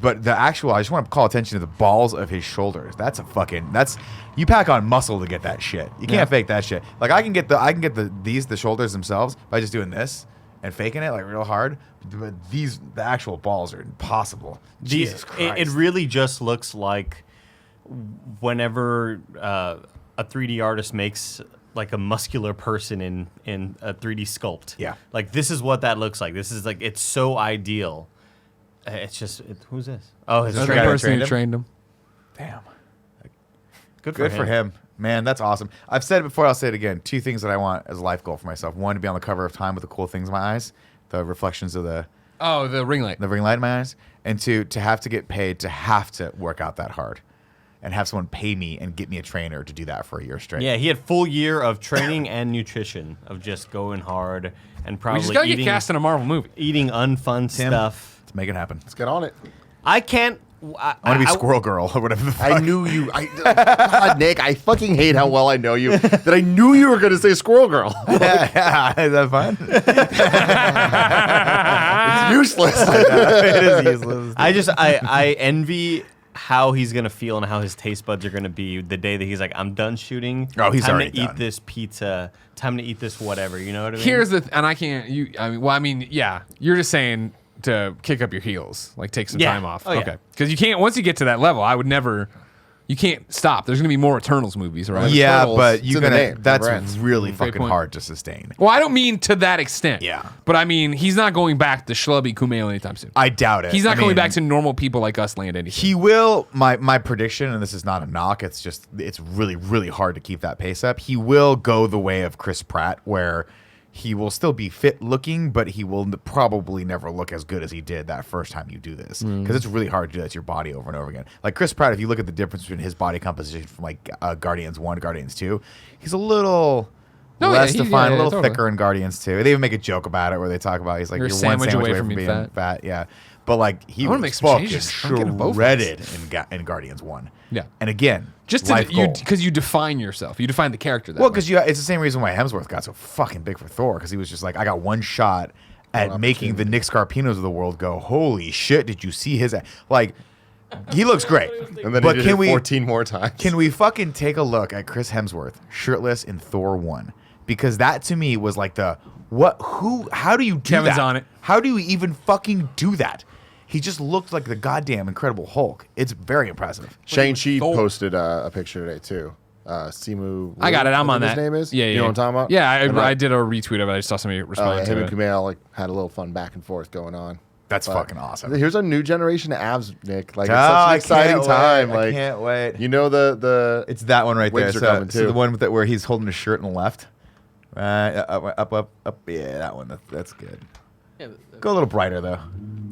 the actual, I just want to call attention to the balls of his shoulders. That's you pack on muscle to get that shit. You can't fake that shit. Like I can get the shoulders themselves by just doing this and faking it like real hard. But the actual balls are impossible. Jesus Christ!
It really just looks like whenever a 3D artist makes like a muscular person in a 3D sculpt.
Yeah.
Like this is what that looks like. This is like it's so ideal. It's just who's this? Oh, it's
the
guy that
person who trained him.
Damn.
Good
for him. Man, that's awesome. I've said it before, I'll say it again. 2 things that I want as a life goal for myself. 1, to be on the cover of Time with the cool things in my eyes. The reflections of the
ring light.
The ring light in my eyes. And 2, to have to get paid to have to work out that hard. And have someone pay me and get me a trainer to do that for a year straight.
Yeah, he had full year of training and nutrition, of just going hard and probably
We just gotta get cast in a Marvel movie.
Eating unfun stuff.
Let's make it happen.
Let's get on it.
I can't.
I want to be Squirrel Girl or whatever the fuck.
I knew you. God, Nick, I fucking hate how well I know you. That I knew you were going to say Squirrel Girl.
Yeah, is that fun?
It's useless.
It is useless.
I envy how he's gonna feel and how his taste buds are gonna be the day that he's like, I'm done shooting.
Oh, he's
time
already
to eat
done.
this pizza. Time to eat this whatever. You know what I mean?
Here's the and I can't. Yeah. You're just saying to kick up your heels, like take some time off.
Oh, yeah.
Okay, because you can't. Once you get to that level, I would never. You can't stop. There's gonna be more Eternals movies, right?
Yeah,
Eternals,
but
it's
you're
in the
gonna.
name, the
That's
brands.
really
Great
fucking
point.
hard to sustain.
Well, I don't mean to that extent.
Yeah.
But I mean, he's not going back to schlubby Kumail anytime soon.
I doubt it.
He's not
I
going
mean,
back to normal people like us land anything.
He will. My prediction, and this is not a knock. It's really really hard to keep that pace up. He will go the way of Chris Pratt, where he will still be fit looking, but he will probably never look as good as he did that first time you do this. Because it's really hard to do that to your body over and over again. Like Chris Pratt, if you look at the difference between his body composition from like Guardians 1 to Guardians 2, he's a little less defined, a little
totally.
thicker in Guardians 2. They even make a joke about it where they talk about he's like,
You're
you're
a
one
sandwich
sandwich
away
away
from
from
being
being fat. Yeah. But like he
I wanna
was
make some
fucking
changes. I'm getting both of
shredded in Guardians 1.
Yeah.
And again,
just
life goal.
because you define yourself, you define the character. That
Well,
way.
because it's the same reason why Hemsworth got so fucking big for Thor, because he was just like, I got one shot at making the Nick Scarpinos of the world go, holy shit, did you see his... Like, he looks great.
And then
but
he did it 14 more times.
Can we fucking take a look at Chris Hemsworth shirtless in Thor 1? Because that to me was like how do you do
Kevin's
that?
on it.
How do you even fucking do that? He just looked like the goddamn Incredible Hulk. It's very impressive.
Shang-Chi posted a picture today, too. Simu.
I got it. I'm on that.
His name is?
Yeah,
You know what I'm talking about?
Yeah,
And
I did a retweet of it. I just saw somebody responding
him
to
and
it.
Kumail had a little fun back and forth going on.
That's fucking awesome.
Here's a new generation of abs, Nick. Like, it's
Oh,
such an exciting time.
I
Like,
can't wait.
you know the
It's that one right there.
wigs are
So,
coming,
so the
too.
one with where he's holding his shirt on the left. Up. Yeah, that one. That's good. Go a little brighter though.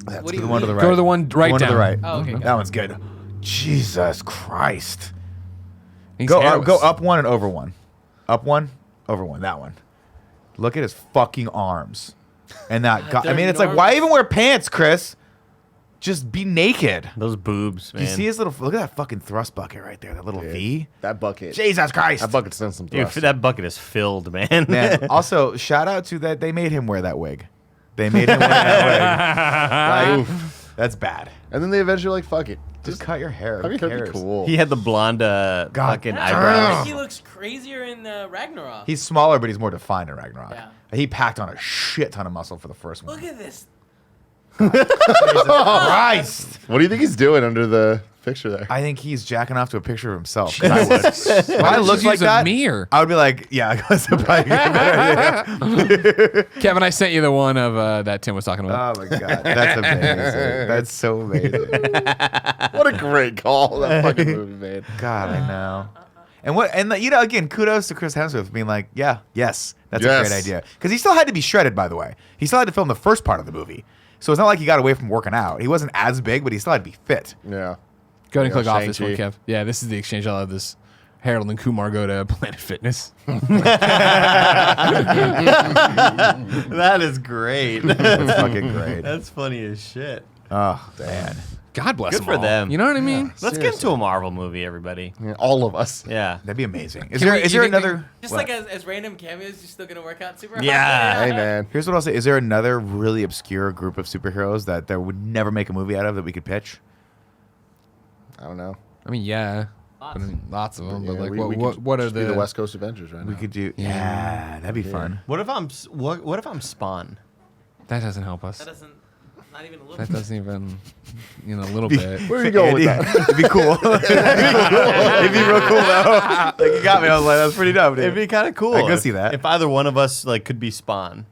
What do
The
you
one to the
mean?
right.
Go to the one right
The one
down.
to the right.
Oh, okay, got
That one's good. Jesus Christ.
He's
Go
hairless.
up one and over one. Up one, over one. That one. Look at his fucking arms. And that. I mean, it's like, why even wear pants, Chris? Just be naked.
Those boobs, man.
You see his little. Look at that fucking thrust bucket right there. That little V.
that bucket.
Jesus Christ.
That bucket sends some
Dude,
thrust.
that bucket is filled, man.
Man, also, shout out to that. They made him wear that wig. They made him wear that wig. Like, that's bad.
And then they eventually like, fuck it.
Just cut your hair.
I mean,
Who
that'd be
cares?
cool.
He had the blonde fucking
I
eyebrows.
think he looks crazier in Ragnarok.
He's smaller, but he's more defined in Ragnarok.
Yeah.
He packed on a shit ton of muscle for the first one.
Look at this.
Christ!
What do you think he's doing under the picture there?
I think he's jacking off to a picture of himself. I would. If I looked like
use a
that,
mirror?
I would be like, yeah, I guess I probably get a better idea.
Kevin, I sent you the one of that Tim was talking about.
Oh my god, that's amazing. That's so amazing.
What a great call that fucking movie made.
God, I know. And again, kudos to Chris Hemsworth being like, yeah, yes, that's a
Yes.
great idea. Because he still had to be shredded, by the way. He still had to film the first part of the movie. So it's not like he got away from working out. He wasn't as big, but he still had to be fit.
Yeah.
Go ahead and
Yeah,
click off this one,
Shang-Chi.
Kev. Yeah, this is the exchange. I love this. Harold and Kumar go to Planet Fitness.
That is great.
That's fucking great.
That's funny as shit.
Oh, man.
God bless
Good
them
for
all.
them.
You know what I mean?
Let's get into a Marvel movie, everybody.
Yeah, all of us.
Yeah.
That'd be amazing.
Can we-
Is
you
there
think-
another...
Just
what?
like as random cameos, you're still gonna work out super hard.
Yeah.
Hey, man.
Here's what I'll say. Is there another really obscure group of superheroes that there would never make a movie out of that we could pitch?
I don't know.
I mean, yeah. But, I mean, lots of them.
Yeah,
but like,
we
what
could
are
just be the
the
West Coast Avengers right
We
now.
could do... Yeah, that'd be fun.
What if I'm what if I'm Spawn?
That doesn't help us.
That doesn't. Not even a little.
That doesn't even, a little bit.
Where are you going with that?
It'd be cool. It'd be real cool, though. Like, you got me. I was like, that's pretty dumb, dude.
It'd be kind of cool.
I can
if-
see that.
If either one of us like could be Spawn,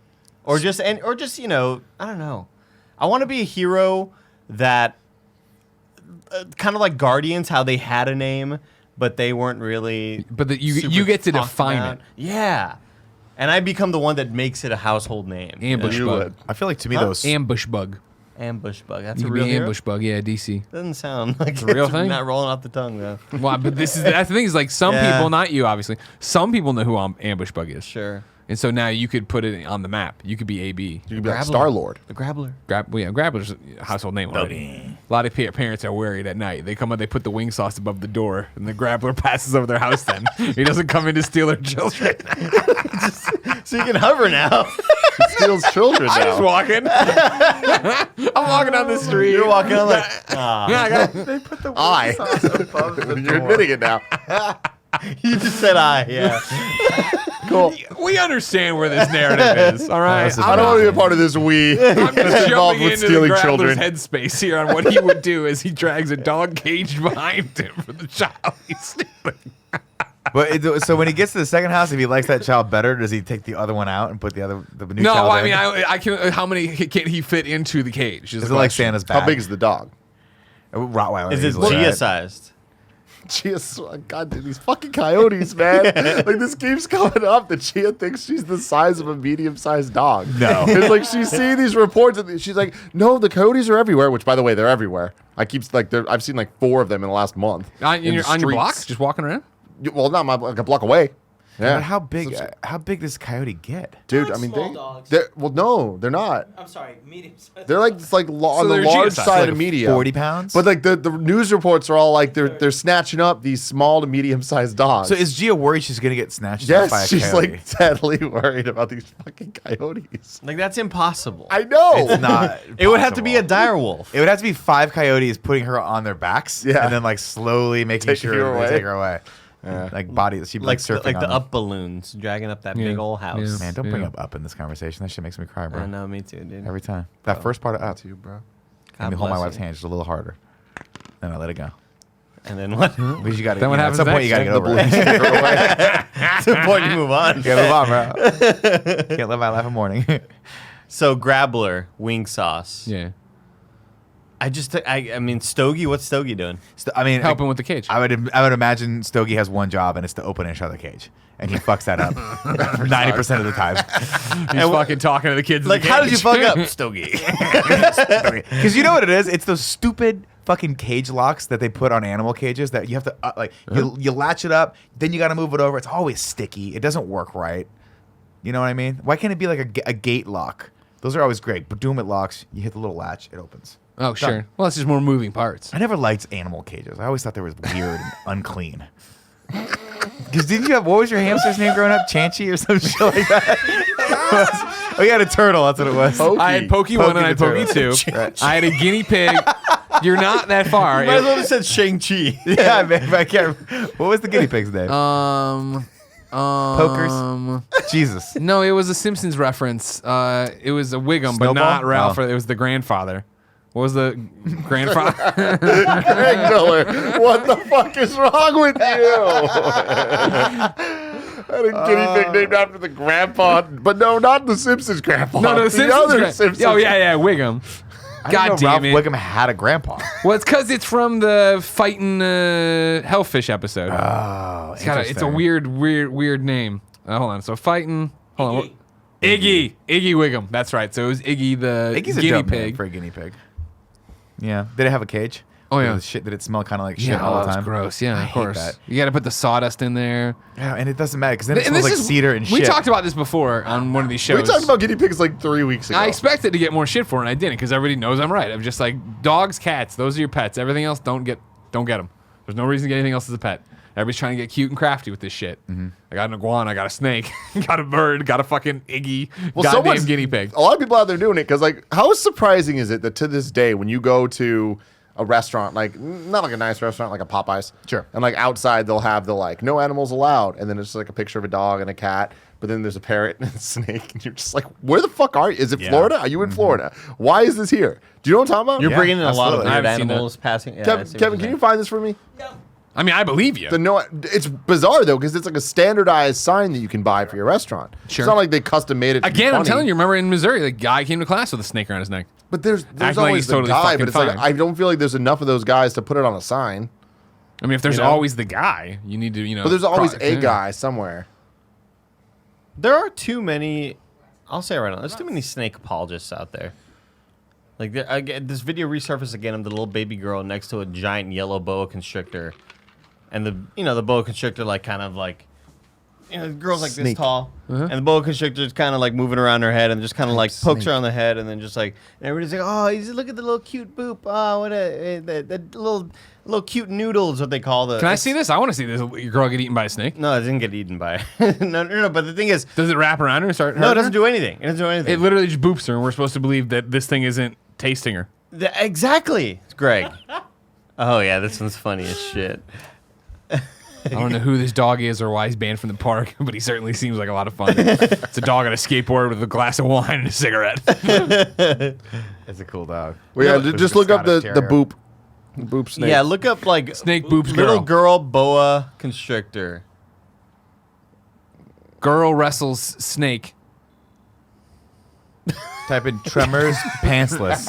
or just I don't know. I want to be a hero that kind of like Guardians, how they had a name, but they weren't really.
But that you
super
get to
talked
define
about.
it.
Yeah, and I become the one that makes it a household name.
Ambush
You
bug.
would.
I feel like to me,
Huh?
those...
Ambush bug.
Ambush bug. That's
You
a
could
real
be
hero?
ambush bug. Yeah, DC.
Doesn't sound like
a real
it's
thing?
Not rolling off the tongue though.
Well, but that's the thing is like some
Yeah.
people, not you, obviously. Some people know who ambush bug is.
Sure.
And so now you could put it on the map. You could be AB.
You could be like
Grappler.
Star-Lord.
The Grappler.
Grappler's a household name already. A lot of parents are worried at night. They come up, they put the wing sauce above the door, and the Grappler passes over their house then. He doesn't come in to steal their children.
So you can hover now.
He steals children
I'm just
now.
walking. I'm walking down the street.
You're walking on like.
They put the
I. You're admitting it now.
You just said I. Yeah.
Cool.
We understand where this narrative is. All right.
This is
I don't want to be a part of this we
I'm
that's
just
involved
jumping
with
into
stealing
the
children.
headspace here on what he would do as he drags a dog cage behind him for the child he's stealing.
So when he gets to the second house, if he likes that child better, does he take the other one out and put the new
No,
child
I
in?
mean, I can. How many can he fit into the cage?
Is it like Santa's back?
How big is the dog?
Rottweiler?
Is it
easily, right?
Gia sized?
Chia, God, dude, these fucking coyotes, man. Like, this keeps coming up that Chia thinks she's the size of a medium-sized dog.
No.
It's like she's seeing these reports, and she's like, no, the coyotes are everywhere, which, by the way, they're everywhere. I've seen like 4 of them in the last month.
on
in
your
the
block,
streets.
just walking around.
Well, not like a block away. Yeah.
But how big? How big does Coyote get?
Dude,
They're
I mean,
small dogs.
no, they're not.
I'm sorry, medium size.
They're like on the
they're
large
Gia-sized,
side
like
of media.
40 pounds?
But like the news reports are all like they're snatching up these small to medium sized dogs.
So is Gia worried she's gonna get snatched up by a
yes, she's
coyote?
like deadly worried about these fucking coyotes.
Like that's impossible.
I know.
It's not.
It would have to be a
possible.
dire wolf.
It would have to be 5 coyotes putting her on their backs,
Yeah.
and then like slowly making
Taking her
sure they
away.
take her away. Like body, she'd be like surfing
like
on
the
them.
up balloons dragging up that
Yeah.
big old house.
Yeah.
Man, don't bring
Yeah.
up in this conversation. That shit makes me cry, bro.
I know, me too, dude.
Every time. That first part of up.
to you, bro.
Let me
God
hold my
bless
wife's
you.
hand just a little harder. Then I let it go.
And then what?
Because you got to.
Then what
At
happens
some point, you
next?
got to get over it.
At some point, you move on.
You gotta move on, bro. Can't live my life in mourning.
So Grappler, wing sauce.
Yeah,
I mean, Stogie. What's Stogie doing?
I mean,
helping with the cage.
I would imagine Stogie has one job, and it's to open and shut the cage, and he fucks that up 90% of the time.
He's fucking talking to the kids. in
Like,
the
how did you
cage.
fuck up, Stogie?
Because you know what it is? It's those stupid fucking cage locks that they put on animal cages that you have to you latch it up, then you got to move it over. It's always sticky. It doesn't work right. You know what I mean? Why can't it be like a gate lock? Those are always great. But doom it locks. You hit the little latch, it opens.
Oh, sure. Well, it's just more moving parts.
I never liked animal cages. I always thought they were weird and unclean. Because didn't you have, what was your hamster's name growing up? Chanchy or some shit like that? Oh, you had a turtle. That's what it was.
Pokey.
I had Pokey 1 and I had
the
Pokey
turtle.
2. I had a guinea pig. You're not that far.
You might as well have said Shang-Chi.
Yeah, man, I can't. What was the guinea pig's name?
Pokers.
Jesus.
No, it was a Simpsons reference. It was a Wiggum, but
Snowball?
not Ralph.
Oh.
It was the grandfather. What was the grandfather?
Greg Miller, what the fuck is wrong with you? I had a guinea pig named after the grandpa, but no, not the Simpsons grandpa.
No, the Simpsons.
other Simpsons.
Oh yeah, Wiggum.
I
God
didn't know
damn
Ralph
it.
Wiggum had a grandpa.
Well, it's because it's from the fighting hellfish episode.
Oh,
It's a weird name. Hold on. So fighting. Hold on. Iggy Wiggum. That's right. So it was Iggy the
Iggy's a
guinea
dope name
pig.
for a guinea pig. Yeah. Did it have a cage?
Oh, yeah.
Did it smell kind of like shit
Yeah,
all the
that's
time?
gross. Yeah,
I
of
hate
course.
that.
You got to put the sawdust in there.
Yeah, and it doesn't matter because then it
And
smells
this
like
is-
cedar and
we
shit.
talked about this before on one of these shows.
We talked about guinea pigs like 3 weeks ago.
I expected to get more shit for it, and I didn't because everybody knows I'm right. I'm just like dogs, cats. Those are your pets. Everything else, don't get them. There's no reason to get anything else as a pet. Everybody's trying to get cute and crafty with this shit.
Mm-hmm.
I got an iguana, I got a snake, got a bird, got a fucking Iggy,
Well,
goddamn
someone's-
guinea pig.
A lot of people out there doing it because, like, how surprising is it that to this day, when you go to a restaurant, like not like a nice restaurant, like a Popeyes,
Sure.
and like outside they'll have the like no animals allowed, and then it's like a picture of a dog and a cat, but then there's a parrot and a snake, and you're just like, where the fuck are you? Is it
Yeah.
Florida? Are you in Florida? Why is this here? Do you know what I'm talking about?
You're
Yeah,
bringing in a lot of
absolutely.
I
weird
haven't seen
animals passing. Yeah, I
Kevin,
see what
Kevin,
you're
can you
saying.
find this for me?
I mean, I believe you.
The no, it's bizarre though because it's like a standardized sign that you can buy for your restaurant.
Sure.
It's not like they custom made it. To be
Again, I'm
funny.
telling you, remember in Missouri, the guy came to class with a snake around his neck.
But there's
Acting like
always
he's
the
totally
guy,
fucking
but it's like
fine.
I don't feel like there's enough of those guys to put it on a sign.
I mean, if there's
You know?
always the guy, you need to,
But there's always
product-
a
yeah.
guy somewhere.
There are too many. I'll say it right now. There's too many snake apologists out there. Like this video resurfaced again of the little baby girl next to a giant yellow boa constrictor, and the boa constrictor like kind of like, the girl's like this
Snake.
tall, and the boa constrictor's kind of like moving around her head and just kind of like pokes her on the head, and then just like, and everybody's like, oh, look at the little cute boop. Oh, what the little cute noodles, what they call the.
Can I see this? I want to see this. Your girl get eaten by a snake.
No, it didn't get eaten by. no. But the thing is,
Does it wrap around her and start?
no, it
hurting
doesn't
her?
do anything. It doesn't do anything.
It literally just boops her, and we're supposed to believe that this thing isn't tasting her.
Exactly, Greg. Oh yeah, this one's funny as shit.
I don't know who this dog is or why he's banned from the park, but he certainly seems like a lot of fun. It's a dog on a skateboard with a glass of wine and a cigarette.
It's a cool dog.
Well, yeah,
It's
just
a
look up the
Scottish Terrier.
boop snake.
Yeah, look up like
Snake boops
little
girl.
girl boa constrictor.
Girl wrestles snake.
Type in Tremors pantsless.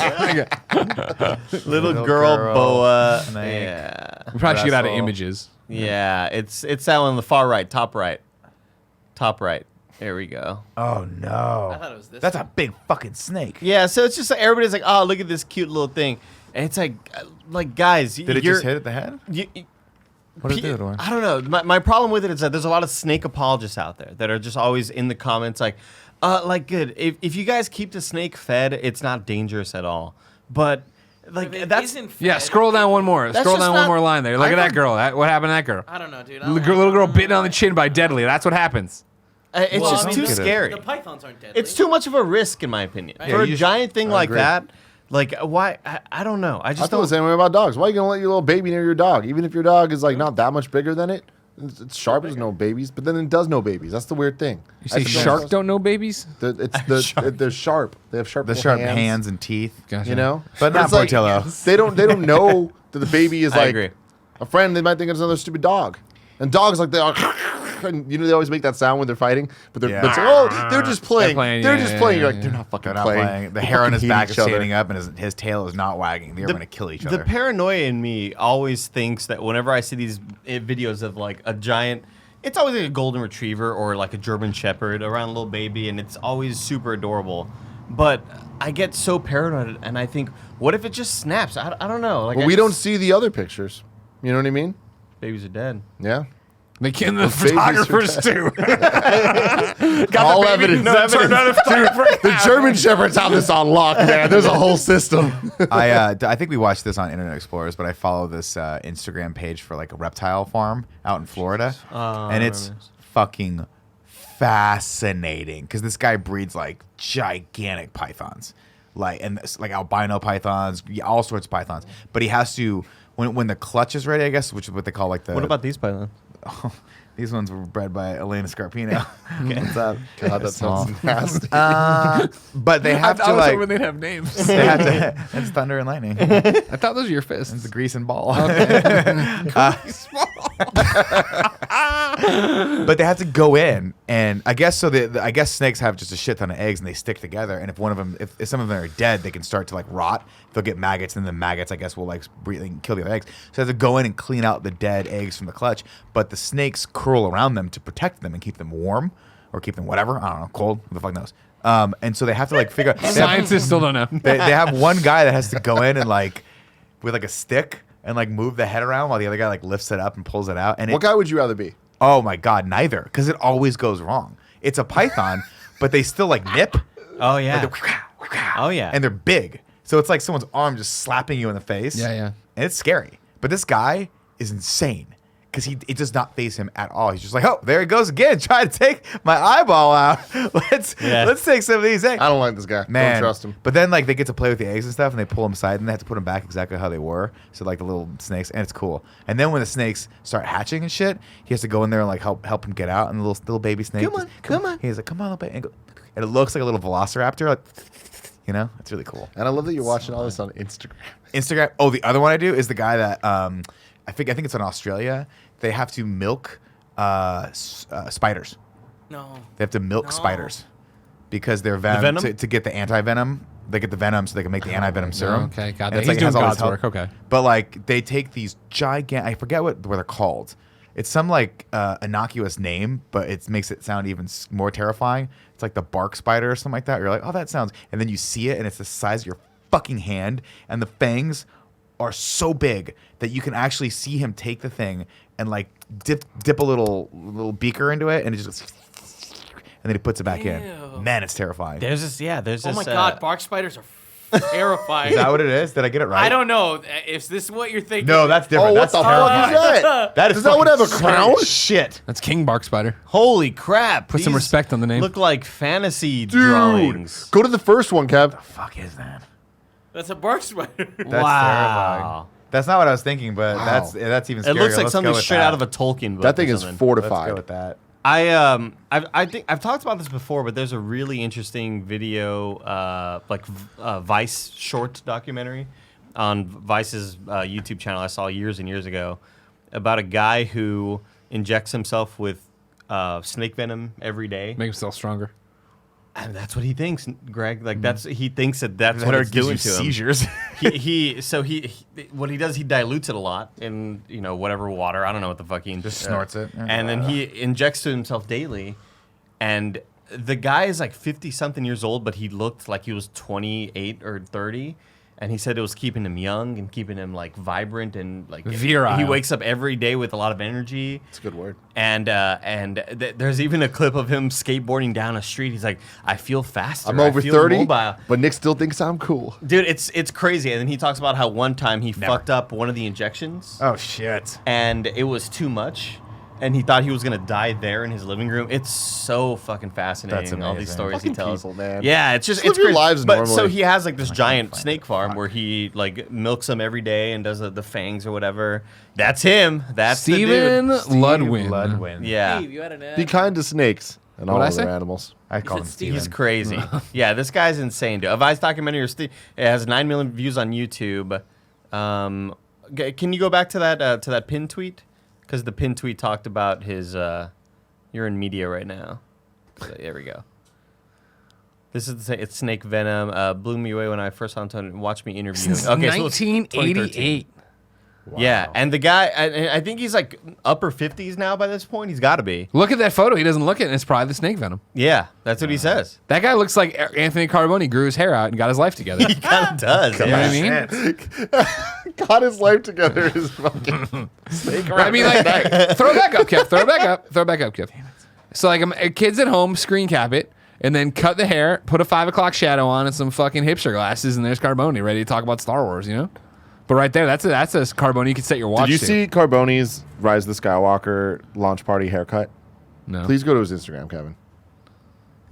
Little girl boa.
snake.
Yeah,
We probably should get out of
Wrestle.
images.
yeah. It's that one on the far right, top right. There we go.
Oh no.
I thought it was this.
That's a big fucking snake.
Yeah, so it's just like everybody's like, oh, look at this cute little thing, and it's like guys,
Did it just hit at the head? What did it do to her?
I don't know. My problem with it is that there's a lot of snake apologists out there that are just always in the comments good. If you guys keep the snake fed, it's not dangerous at all. But like
If it
that's
isn't fed,
Yeah, scroll down one more.
That's
Scroll
just
down one
not-
more line there. Look
I
at that
don't-
girl. What happened to that girl?
I don't know, dude.
Little girl bitten on the chin by Deadly. That's what happens.
it's
Well,
just
I mean,
too
the-
scary.
The pythons aren't deadly.
It's too much of a risk, in my opinion,
Right.
for
Yeah,
a
you
giant thing like
agree.
that. Like why? I don't know. I
I
just
feel the
don't.
same way about dogs. Why are you gonna let your little baby near your dog? Even if your dog is like not that much bigger than it, it's sharp as no babies. But then it does know babies. That's the weird thing.
You say
That's the
shark
thing.
don't know babies?
They're sharp. They have sharp.
The
little
sharp hands and teeth.
Gotcha.
You know,
But not
it's like,
Portillo.
They don't know that the baby is
I
like
agree.
a friend. They might think it's another stupid dog. And dogs like they are. And, they always make that sound when they're fighting, but they're,
Yeah.
but it's like, oh, they're just playing.
playing,
They're
yeah,
just
yeah,
playing. You're
yeah,
like, they're
yeah.
not fucking
They're not
playing.
playing. The
They
hair on his
fucking
back
hate
is
each other.
standing up, and his tail is not wagging. They're going to kill each other.
The paranoia in me always thinks that whenever I see these videos of like a giant, it's always like a golden retriever or like a German shepherd around a little baby, and it's always super adorable. But I get so paranoid, and I think, what if it just snaps? I don't know. Like
Well,
I
we don't
just-
see the other pictures. You know what I mean?
Babies are dead.
Yeah.
They can the
babies are
photographers too. Got
All
the baby,
evidence.
no,
No
turned out a photographer.
The German Shepherds have this on lock, man. There's a whole system.
I think we watched this on Internet Explorers, but I follow this Instagram page for like a reptile farm out in Florida, and it's fucking fascinating because this guy breeds like gigantic pythons, and like albino pythons, all sorts of pythons. But he has to when the clutch is ready, I guess, which is what they call like the.
What about these pythons?
These ones were bred by Elena Scarpino. What's up?
God, that sounds nasty.
But they have to like.
when they'd have names.
They have to. It's thunder and lightning.
I thought those were your fists.
It's the grease and ball. But they have to go in, and I guess so. I guess snakes have just a shit ton of eggs, and they stick together. And if one of them, if some of them are dead, they can start to like rot. They'll get maggots, and the maggots, I guess, will like breathe and kill the other eggs. So they have to go in and clean out the dead eggs from the clutch. But the snakes curl around them to protect them and keep them warm, or keep them whatever. I don't know, cold. Who the fuck knows? And so they have to like figure out.
Scientists still don't know.
They have one guy that has to go in and like with like a stick and like move the head around while the other guy like lifts it up and pulls it out. And
What guy would you rather be?
Oh my God, neither, because it always goes wrong. It's a python, but they still like nip.
Oh yeah. Oh yeah.
And they're big, so it's like someone's arm just slapping you in the face.
Yeah.
And it's scary. But this guy is insane. Because it does not faze him at all. He's just like, oh, there he goes again, trying to take my eyeball out. Let's take some of these eggs.
I don't like this guy.
Man,
Don't trust him.
But then like they get to play with the eggs and stuff, and they pull them aside, and they have to put them back exactly how they were. So like the little snakes, and it's cool. And then when the snakes start hatching and shit, he has to go in there and like help them get out. And the little baby snake, come on. He's like, come on, little baby, and it looks like a little velociraptor. Like, you know, it's really cool.
And I love that you're watching all this on Instagram.
Instagram. Oh, the other one I do is the guy that I think it's in Australia. They have to milk spiders.
No.
They have to milk spiders because their venom, to get the anti-venom. They get the venom so they can make the anti-venom serum.
Okay, got
And
that. He's
it
doing
has all
God's
this
work. Okay.
But like they take these gigantic, I forget what they're called. It's some like innocuous name, but it makes it sound even more terrifying. It's like the bark spider or something like that. You're like, oh, that sounds, and then you see it and it's the size of your fucking hand, and the fangs are so big that you can actually see him take the thing and like dip a little beaker into it, and it just goes, and then he puts it back in. Man, it's terrifying.
There's this.
Oh my God, bark spiders are terrifying.
Is that what it is? Did I get it right?
I don't know. Is this what you're thinking?
No, that's different.
Oh,
That's
what the fuck
terrifying.
is that?
That is
Does that one have a
fucking
crown?
Shit.
That's king bark spider.
Holy crap!
Put some
these
respect on the name.
Look like fantasy
Dude,
drawings.
go to the first one, Kev.
Fuck is that?
That's a bark spider.
That's terrifying. That's not what I was thinking, but
Wow.
that's even
It
scarier.
looks like
Let's
something
go with
straight
that.
out of a Tolkien book.
That thing
or
is
something.
Let's
fortified.
go with that.
I think I've talked about this before, but there's a really interesting video, Vice short documentary on Vice's YouTube channel I saw years and years ago about a guy who injects himself with snake venom every day.
Make himself stronger.
And that's what he thinks, Greg. Like he thinks that's
That
what it's
gives
doing
you
to him.
seizures.
he what he does, he dilutes it a lot in whatever water. I don't know what the fuck he
Just snorts it. Yeah.
and then he injects to himself daily. And the guy is like 50 something years old, but he looked like he was 28 or 30. And he said it was keeping him young and keeping him like vibrant and like
Virile.
He wakes up every day with a lot of energy.
It's a good word.
And there's even a clip of him skateboarding down a street. He's like, I feel faster.
I'm over
I feel
30,
mobile.
but Nick still thinks I'm cool.
Dude, it's crazy. And then he talks about how one time he fucked up one of the injections.
Oh shit.
And it was too much. And he thought he was gonna die there in his living room. It's so fucking fascinating. All these
amazing.
stories
Fucking
he tells.
people, man.
Yeah, it's just
Just
it's
live your
crazy.
lives
But
normally.
so he has like this giant snake farm where he like milks them every day and does the fangs or whatever. That's him. That's
Steven
the dude.
Ludwin.
Yeah,
Steve, you had an
Be kind to snakes and all
What'd I
other
say?
animals.
I call him
said
Steven.
he's crazy. Yeah, this guy's insane, dude. A Vice documentary. It has 9 million views on YouTube. Can you go back to that pin tweet? Because the pin tweet talked about his. You're in media right now. So, there we go. This is it's snake venom. Blew me away when I first saw him. Watch me interview him.
Since
Okay, so it's
1988.
Yeah, and the guy, I think he's like upper 50s now by this point. He's got to be.
Look at that photo. He doesn't look it, and it's probably the snake venom.
Yeah, that's what he says.
That guy looks like Anthony Carboni grew his hair out and got his life together.
He kind of does.
You know what I
Yeah.
mean?
Got his life together. His fucking snake around.
I mean, like, throw it back up, Kev. Throw it back up. Throw it back up, Kev. So, like, kids at home, screen cap it, and then cut the hair, put a 5 o'clock shadow on, and some fucking hipster glasses, and there's Carboni ready to talk about Star Wars, you know? But right there, that's a Carboni you can set your watch
Did you
to.
see Carboni's Rise of the Skywalker launch party haircut?
No.
Please go to his Instagram, Kevin.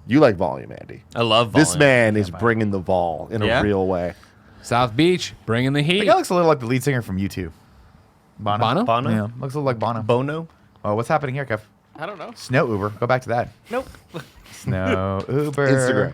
You like volume, Andy.
I love
This
volume.
man is bringing the vol in a real way.
South Beach, bringing the
The
heat.
guy looks a little like the lead singer from U2.
Bono?
Bono?
Yeah, looks a little like Bono.
Bono?
Oh, what's happening here, Kev?
I don't know.
Snow Uber. Go back to that.
Nope.
Snow Uber.
Instagram.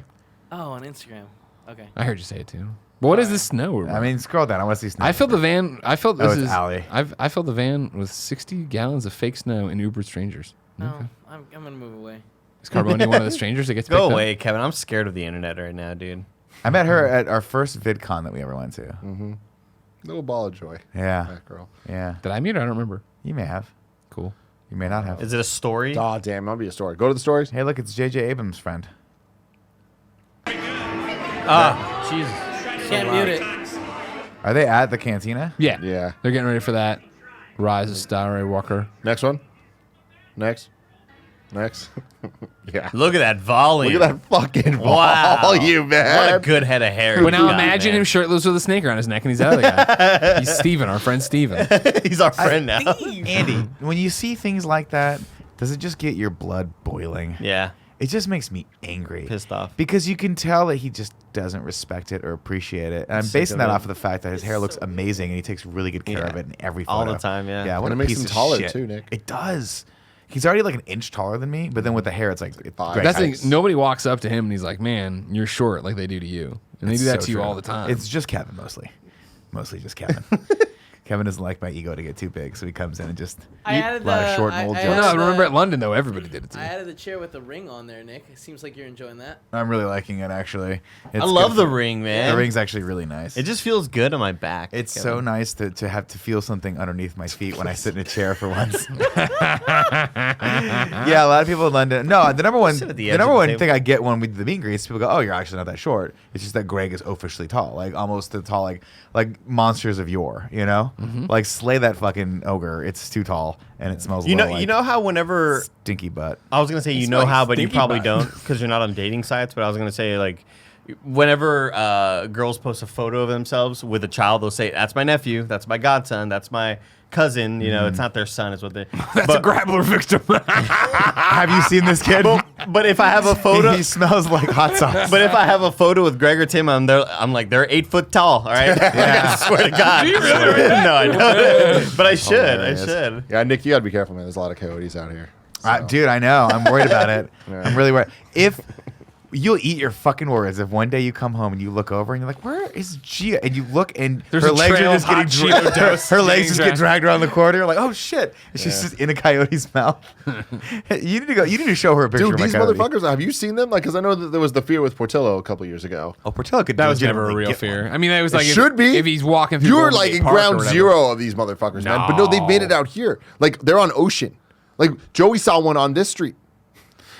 Oh, on Instagram. Okay.
I heard you say it too. But what is this snow?
I mean, scroll down. I want to see snow.
I filled the van. I filled this
it's
is.
Allie.
I filled the van with 60 gallons of fake snow and Ubered strangers.
No, I'm gonna move away.
Is Carboni one of the strangers that gets picked
Go
up?
away, Kevin. I'm scared of the internet right now, dude.
I met her at our first VidCon that we ever went to.
Little ball of joy.
Yeah.
That girl.
Yeah.
Did I meet her? I don't remember.
You may have.
Cool.
You may not have.
Is it a story?
Oh, damn. That'll be a story. Go to the stories.
Hey, look, it's J.J. Abrams' friend.
Ah, Jesus.
Can't mute it.
Are they at the cantina?
Yeah.
Yeah.
They're getting ready for that. Rise of Starry Walker.
Next one. Next. Yeah.
Look at that volume.
Look at that fucking
Wow.
volume, man.
What a good head of hair.
Well,
you
now
got,
imagine
man.
him shirtless with a snake around his neck and he's that other guy. He's Steven, our friend Steven.
He's our friend now.
Andy, when you see things like that, does it just get your blood boiling?
Yeah.
It just makes me angry.
Pissed off.
Because you can tell that he just doesn't respect it or appreciate it. And I'm
Sick
basing
of
that
it.
off of the fact that his hair looks amazing and he takes really good care of it in every photo.
All the time, yeah.
Yeah, what
And
a
it makes
piece
him
of
taller,
shit.
too, Nick.
It does. He's already like an inch taller than me, but then with the hair, it's like
Five.
great
That's the
heights.
thing. Nobody walks up to him and he's like, man, you're short like they do to you. And they
It's
do that
so
to you
true.
all the time.
It's just Kevin mostly. Mostly just Kevin. Kevin doesn't like my ego to get too big, so he comes in and just
I added
a lot of
the-
short and old
I
jokes.
Well, no,
added
remember
the-
at London, though, everybody did it to
I
you.
added the chair with the ring on there, Nick. It seems like you're enjoying that.
I'm really liking it, actually. It's
I love
good
the
for-
ring, man.
The ring's actually really nice.
It just feels good on my back.
It's
Kevin.
so nice to have to feel something underneath my feet when I sit in a chair for once. Yeah, a lot of people in London. No, the number one,
Sit at the
the
edge
number
of the
one
table.
thing I get when we do the meet and greets, people go, "Oh, you're actually not that short." It's just that Greg is officially tall, like almost as tall, like monsters of yore. You know, like slay that fucking ogre. It's too tall and it smells.
You know,
like
you know how whenever
stinky butt.
I was gonna say you know
smells
how, but you
stinky
probably
butt.
don't because you're not on dating sites. But I was gonna say like, whenever girls post a photo of themselves with a child, they'll say, "That's my nephew. That's my godson. That's my cousin." You know, it's not their son. It's what they.
That's a grappler victim.
Have you seen this kid?
But if I have a photo,
He smells like hot sauce.
but if I have a photo with Greg or Tim, I'm like they're 8 foot tall. All right, I swear to God.
Do you really?
No, I don't. But I should.
Hilarious.
I should.
Yeah, Nick, you gotta be careful, man. There's a lot of coyotes out here. So.
Dude, I know. I'm worried about it. I'm really worried. If you'll eat your fucking words if one day you come home and you look over and you're like, where is Gia? And you look and
There's
her
a
legs
trail
are
of
just getting
hot Cheeto dust
her legs
getting
just get dragged around the corridor. You're like, oh shit. And she's just in a coyote's mouth. You need to go. You need to show her a picture
Dude,
of my
these
coyote.
motherfuckers, have you seen them? Like, because I know that there was the fear with Portillo a couple years ago.
Oh, Portillo could
That was never a
legitimately
real
get
fear.
one.
I mean, it was like if,
should be.
if he's walking through.
You're
Golden
like
Gate
in
Park or
ground
whatever.
zero of these motherfuckers, man. But no, they've made it out here. Like, they're on Ocean. Like, Joey saw one on this street.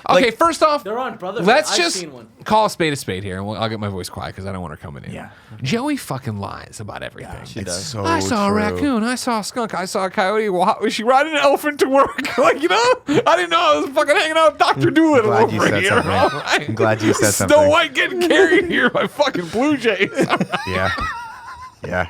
Okay,
Like-
first off,
They're on Brotherhood.
let's
I've
just
seen one.
call a spade here, and I'll get my voice quiet because I don't want her coming in.
Yeah.
Joey fucking lies about everything.
She
It's
does.
so
I saw a
true.
raccoon. I saw a skunk. I saw a coyote. Well, was she riding an elephant to work? Like, you know, I didn't know I was fucking hanging out with Dr. Doolittle
Glad you
over
said
here.
something.
All right.
I'm glad you said
Snow
something.
White getting carried here by fucking blue jays.
Yeah. Yeah.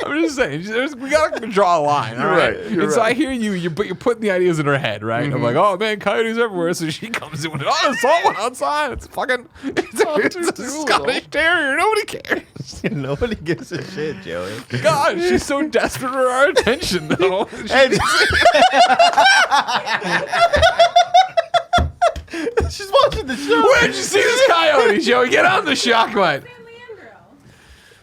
I'm just saying, we gotta draw a line. All right.
right, you're
And so
right.
I hear you're putting the ideas in her head, right? I'm like, oh man, coyotes everywhere. So she comes in with, oh, I saw one outside. It's fucking, it's a Scottish Terrier. Nobody cares.
Nobody gives a shit, Joey.
God, she's so desperate for our attention, though.
She's watching the show.
Where'd you see this coyote, Joey? Get on the shock light.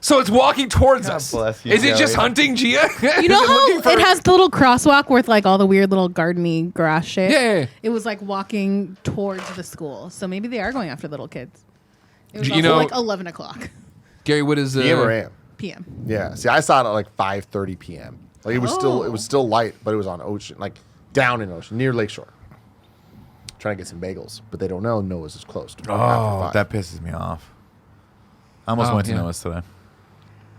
So it's walking towards us.
bless you,
Is it just
Joey.
hunting, Gia?
You know how it has the little crosswalk with like all the weird little gardeny grass shit?
Yeah.
It was like walking towards the school. So maybe they are going after little kids. It was
You
also
know-
like 11 o'clock
Gary, what is
PM or AM?
p.m.
Yeah. See, I saw it at like 5:30 p.m. Like, it was still light, but it was on Ocean, like down in Ocean, near Lakeshore. Trying to get some bagels, but they don't know Noah's is closed.
Oh, that pisses me off. I almost
Oh,
went to
yeah.
Noah's today.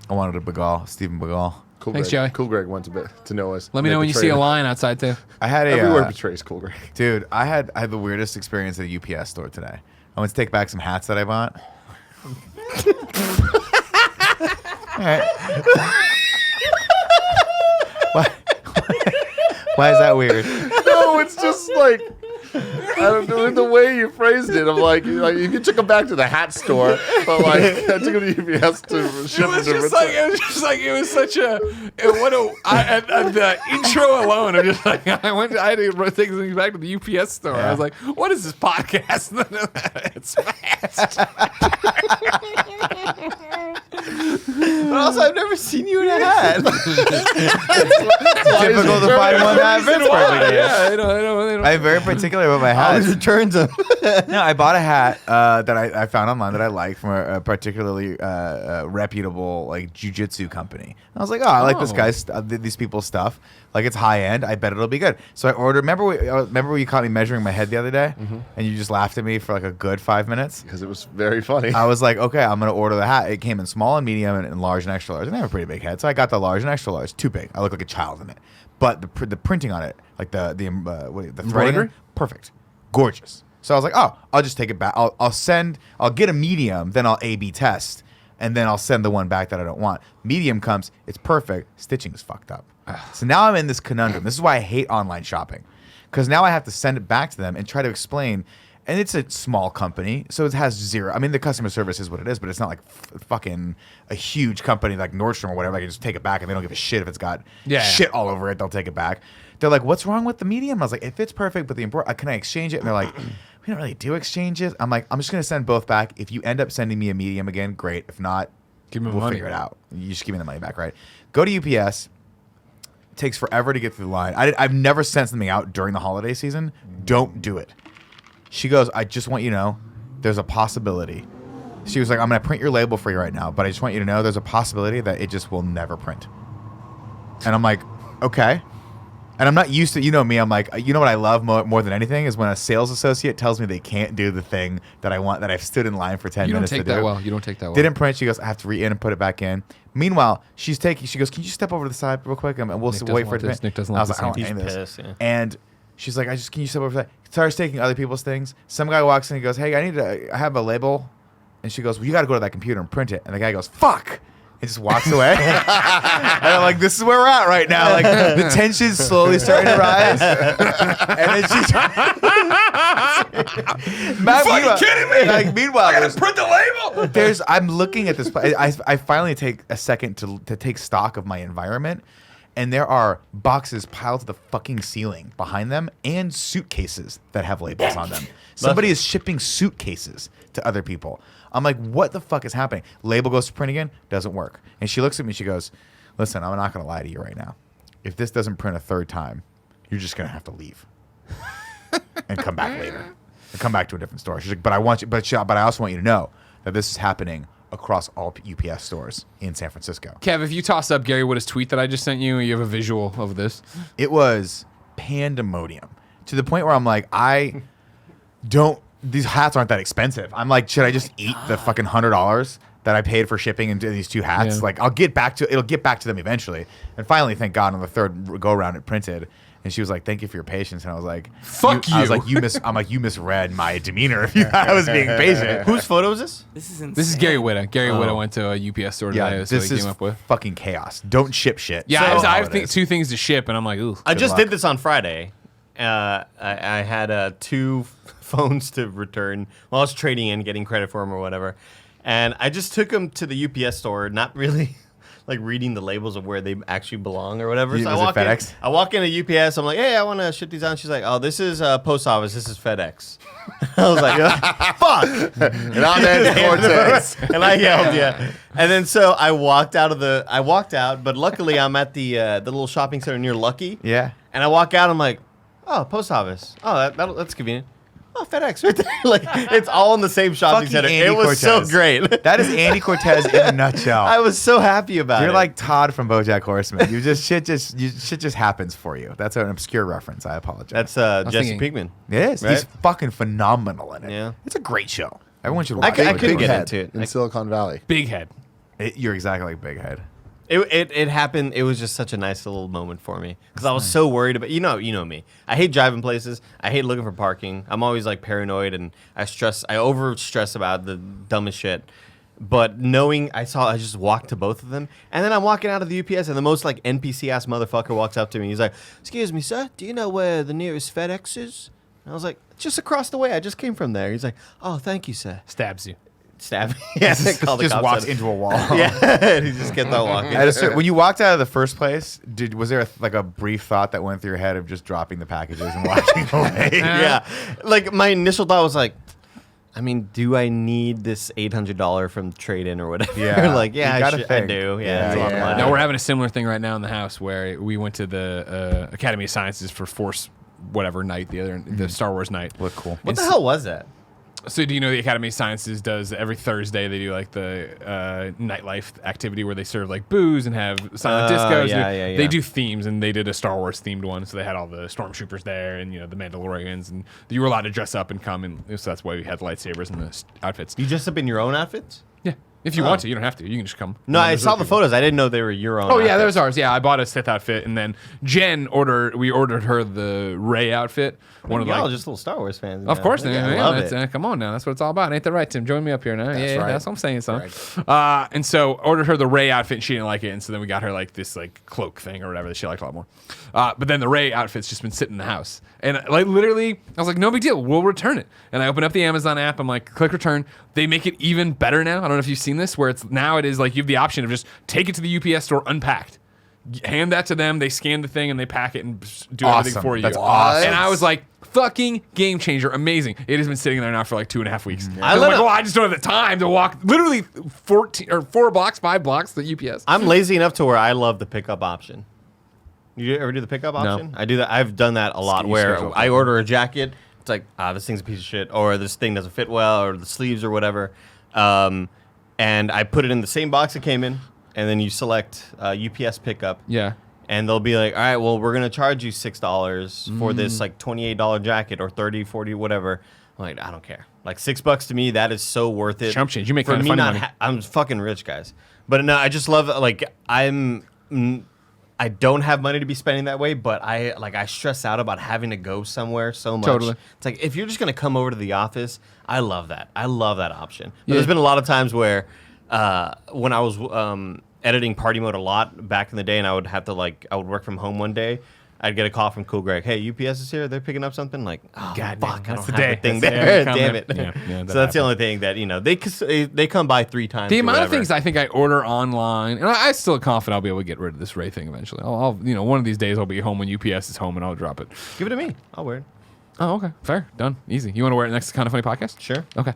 I wanted a Begall, Stephen Begall.
Cool
Thanks,
Greg.
Joey.
Cool Greg went to Noah's.
Let me
They
know when you see
betrayed
a
him.
line outside, too.
I had a
Everywhere betrays Cool Greg.
dude. I had the weirdest experience at a UPS store today. I went to take back some hats that I bought. All right. Why is that weird?
No, it's just like I don't know the way you phrased it. I'm like you took them back to the hat store, but like I took them to UPS to ship them to
It was such a the intro alone. I'm just like I had to take things back to the UPS store. I was like, what is this podcast? It's fast.
But also, I've never seen you in a hat.
Difficult to find one that fits perfectly.
Yeah, I don't.
I'm very particular about my hats.
Always returns them.
No, I bought a hat that I found online that I like from a particularly reputable like jiu-jitsu company. I was like, I like this guy's these people's stuff. Like it's high end. I bet it'll be good. So I ordered. Remember when you caught me measuring my head the other day, and you just laughed at me for like a good 5 minutes
because it was very funny.
I was like, okay, I'm gonna order the hat. It came in small and medium and large and extra large, and they have a pretty big head. So I got the large and extra large. Too big. I look like a child in it. But the printing on it, like the threading, perfect, gorgeous. So I was like, I'll just take it back. I'll get a medium, then I'll A/B test, and then I'll send the one back that I don't want. Medium comes, it's perfect. Stitching is fucked up. So now I'm in this conundrum. This is why I hate online shopping, because now I have to send it back to them and try to explain. And it's a small company, so it has zero. I mean, the customer service is what it is, but it's not like fucking a huge company like Nordstrom or whatever. I can just take it back, and they don't give a shit if it's got shit all over it. They'll take it back. They're like, "What's wrong with the medium?" I was like, "It fits perfect, but can I exchange it?" And they're like, "We don't really do exchanges." I'm like, "I'm just gonna send both back. If you end up sending me a medium again, great. If not, we'll figure it out. You just give me the money back, right?" Go to UPS. It takes forever to get through the line. I've never sent something out during the holiday season. Don't do it. She goes, I just want you to know there's a possibility. She was like, I'm going to print your label for you right now, but I just want you to know there's a possibility that it just will never print. And I'm like, okay. And I'm not used to, you know me, I'm like, you know what I love more than anything is when a sales associate tells me they can't do the thing that I want, that I've stood in line for 10 minutes to do.
You don't take that well.
Didn't print. She goes, I have to re-in and put it back in. Meanwhile, she goes, can you step over to the side real quick? And we'll wait for it to print.
Nick doesn't
I
like
was like, I don't
He's
want this.
pissed, yeah.
And she's like, can you step over to the side? Starts taking other people's things. Some guy walks in and goes, hey, I have a label. And she goes, well, you got to go to that computer and print it. And the guy goes, fuck. And just walks away. And I'm like, this is where we're at right now. Like, the tension's slowly starting to rise. And then she's
fucking kidding me?
Like, meanwhile,
I gotta print the label.
I'm looking at this. I finally take a second to take stock of my environment. And there are boxes piled to the fucking ceiling behind them and suitcases that have labels on them. Somebody is shipping suitcases to other people. I'm like, what the fuck is happening? Label goes to print again, doesn't work. And she looks at me, she goes, listen, I'm not going to lie to you right now. If this doesn't print a third time, you're just going to have to leave and come back later. And come back to a different store. She's like, but I also want you to know that this is happening across all UPS stores in San Francisco.
Kev, if you toss up Gary Whitta's tweet that I just sent you, you have a visual of this.
It was pandemonium to the point where I'm like, these hats aren't that expensive. I'm like, should I just eat the fucking $100 that I paid for shipping into these two hats?
Yeah.
Like, it'll get back to them eventually. And finally, thank God, on the third go around, it printed. And she was like, "Thank you for your patience." And I was like,
"Fuck you!"
I was like, you misread my demeanor if you thought I was being patient."
Whose photo is this?
This is insane.
This is Gary Whitta. Gary Whitta went to a UPS store today.
Yeah,
so
this
he
is
came up with
fucking chaos. Don't ship shit.
Yeah,
So
I have two things to ship, and I'm like, ooh.
I just
luck.
did this on Friday. I had 2 phones to return while I was trading in, getting credit for them or whatever. And I just took them to the UPS store, not really like reading the labels of where they actually belong or whatever. So I walk into UPS. I'm like, hey, I want to ship these out. And she's like, oh, this is post office. This is FedEx. I was like, fuck.
And I'm Andy Cortez.
And I yelled, yeah. And then so I walked out, but luckily I'm at the little shopping center near Lucky.
Yeah.
And I walk out. I'm like, oh, post office. Oh, that's convenient. Oh, FedEx right there. Like, it's all in the same shopping
Fucking
center.
Andy
It was
Cortez.
so great.
That is Andy Cortez in a nutshell.
I was so happy about it.
You're like Todd from BoJack Horseman. Shit just happens for you. That's an obscure reference. I apologize.
That's Jesse Pinkman.
It is.
Right?
He's fucking phenomenal in it.
Yeah.
It's a great show. Everyone should watch
I
it.
couldn't
Big
get
Head
into it.
in Silicon Valley.
Big head.
You're exactly like Big Head.
It happened. It was just such a nice little moment for me because I was so worried about you know me. I hate driving places. I hate looking for parking. I'm always like paranoid and I over stress about the dumbest shit. But knowing I just walked to both of them and then I'm walking out of the UPS and the most like NPC ass motherfucker walks up to me. He's like, "Excuse me, sir. Do you know where the nearest FedEx is?" And I was like, just across the way. I just came from there. He's like, oh, thank you, sir.
Stabs you.
Stab me. Yeah,
Just walks into a wall.
Yeah, he just kept on walking.
When you walked out of the first place, was there a brief thought that went through your head of just dropping the packages and walking away?
Yeah. Like, my initial thought was like, I mean, do I need this $800 from trade-in or whatever?
Yeah.
Like, yeah,
You
I
gotta
do. Yeah,
Yeah,
it's a lot of money.
No, we're having a similar thing right now in the house where we went to the Academy of Sciences for Force whatever night, the Star Wars night.
Look cool.
What the hell was that?
So do you know the Academy of Sciences does every Thursday they do like the nightlife activity where they serve like booze and have silent discos.
Yeah.
They do themes, and they did a Star Wars themed one. So they had all the stormtroopers there and the Mandalorians, and you were allowed to dress up and come, and so that's why we had the lightsabers and the outfits.
You dress up in your own outfits?
Yeah. If you want to, you don't have to. You can just come.
No, I saw the photos. I didn't know they were your own.
Oh yeah,
outfits.
there's ours. Yeah, I bought a Sith outfit, and then Jen we ordered her the Rey outfit. One of
y'all
like,
just little Star Wars fans.
of course,
I
man.
love it.
Come on now, that's what it's all about. Ain't that right, Tim? Join me up here now.
That's
yeah,
right.
that's what I'm saying, son. And so ordered her the Rey outfit, and she didn't like it, and so then we got her like this like cloak thing or whatever that she liked a lot more. But then the Rey outfit's just been sitting in the house, and like literally, I was like, no big deal, we'll return it. And I open up the Amazon app, I'm like, click return. They make it even better now. I don't know if you've seen this, where it is like you have the option of just take it to the UPS store unpacked. Hand that to them, they scan the thing, and they pack it and do everything for you.
That's awesome.
And I was like, fucking game changer, amazing. It has been sitting there now for like 2.5 weeks.
I
I just don't have the time to walk literally 4 blocks, 5 blocks to UPS.
I'm lazy enough to where I love the pickup option. You ever do the pickup option? I do that. I've done that a lot where I order a jacket. It's like, this thing's a piece of shit, or this thing doesn't fit well, or the sleeves or whatever. And I put it in the same box it came in, and then you select UPS pickup.
Yeah.
And they'll be like, all right, well, we're going to charge you $6 for this like $28 jacket or $30, $40, whatever. I'm like, I don't care. Like $6 to me, that is so worth it.
Chump change. You make
for
kind of
me
funny
not
money.
I'm fucking rich, guys. But no, I just love, like, I don't have money to be spending that way, but I stress out about having to go somewhere so much.
Totally.
It's like, if you're just going to come over to the office, I love that. I love that option. But there's been a lot of times where when I was editing Party Mode a lot back in the day, and I would work from home one day, I'd get a call from Cool Greg. Hey, UPS is here. They're picking up something. Like, oh,
God,
fuck, I
that's
don't
the
have
day.
the thing
That's the
there.
day.
Damn it.
Yeah,
So that's the only thing that, they come by 3 times.
The
or
amount of
whatever.
things I think I order online, and I'm still confident I'll be able to get rid of this Ray thing eventually. I'll one of these days I'll be home when UPS is home, and I'll drop it.
Give it to me. I'll wear it.
Oh, okay. Fair. Done. Easy. You want to wear it next to Kind of Funny podcast?
Sure.
Okay.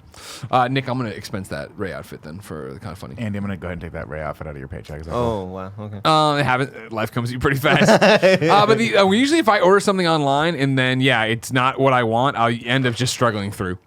Nick, I'm going to expense that Ray outfit then for the Kind of Funny.
Andy, I'm going to go ahead and take that Ray outfit out of your paycheck. Is that cool?
Oh, wow. Okay.
Life comes to you pretty fast. But usually if I order something online and then, it's not what I want, I'll end up just struggling through.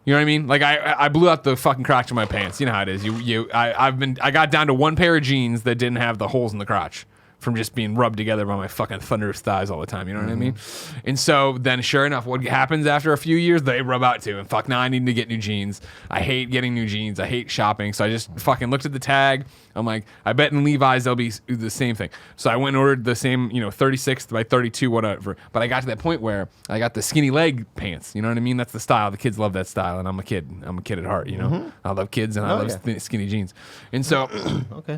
You know what I mean? Like I blew out the fucking crotch of my pants. You know how it is. I got down to one pair of jeans that didn't have the holes in the crotch from just being rubbed together by my fucking thunderous thighs all the time. You know what I mean? And so then sure enough, what happens after a few years, they rub out too. And fuck, now I need to get new jeans. I hate getting new jeans. I hate shopping. So I just fucking looked at the tag. I'm like, I bet in Levi's they'll be the same thing. So I went and ordered the same, 36 by 32, whatever. But I got to that point where I got the skinny leg pants. You know what I mean? That's the style. The kids love that style. And I'm a kid. I'm a kid at heart, you know? I love kids and I love skinny jeans. And so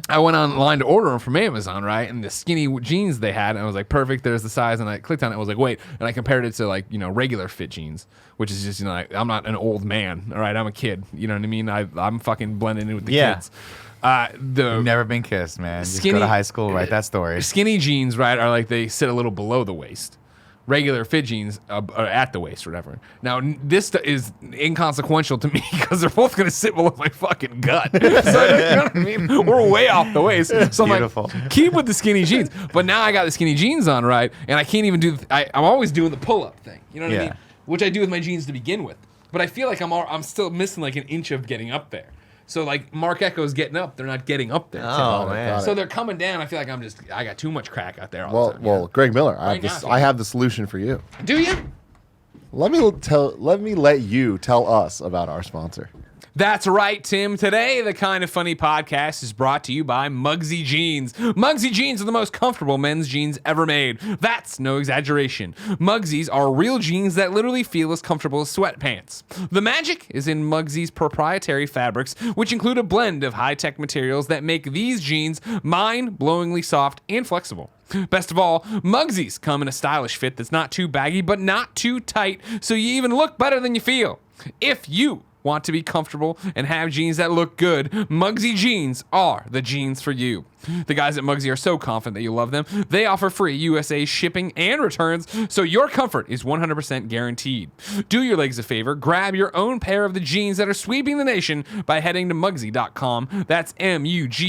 I went online to order them from Amazon, right? And the skinny jeans they had, and I was like, perfect, there's the size. And I clicked on it. I was like, wait. And I compared it to regular fit jeans, which is just, I'm not an old man. All right. I'm a kid. You know what I mean? I'm fucking blending in with the kids.
You've never been kissed, man. Just go to high school, write that story.
Skinny jeans, right, are like they sit a little below the waist. Regular fit jeans are at the waist or whatever. Now, this is inconsequential to me because they're both going to sit below my fucking gut. So, you know what I mean? We're way off the waist. So I'm like, keep with the skinny jeans. But now I got the skinny jeans on, right? And I can't even do, I'm always doing the pull-up thing. You know what I mean? Which I do with my jeans to begin with. But I feel like I'm still missing like an inch of getting up there. So like Mark Echo's getting up, they're not getting up there.
Oh man!
So they're coming down. I feel like I got too much crack out there.
All the time. Well, Greg Miller, I have the solution for you.
Do you?
Let me let you tell us about our sponsor.
That's right, Tim. Today, the Kind of Funny podcast is brought to you by Mugsy Jeans. Mugsy Jeans are the most comfortable men's jeans ever made. That's no exaggeration. Mugsy's are real jeans that literally feel as comfortable as sweatpants. The magic is in Mugsy's proprietary fabrics, which include a blend of high-tech materials that make these jeans mind-blowingly soft and flexible. Best of all, Mugsies come in a stylish fit that's not too baggy but not too tight, so you even look better than you feel. If you want to be comfortable and have jeans that look good, Mugsy jeans are the jeans for you. The guys at Mugsy are so confident that you love them, they offer free USA shipping and returns, so your comfort is 100% guaranteed. Do your legs a favor, grab your own pair of the jeans that are sweeping the nation by heading to Mugsy.com. That's MUGSY.com,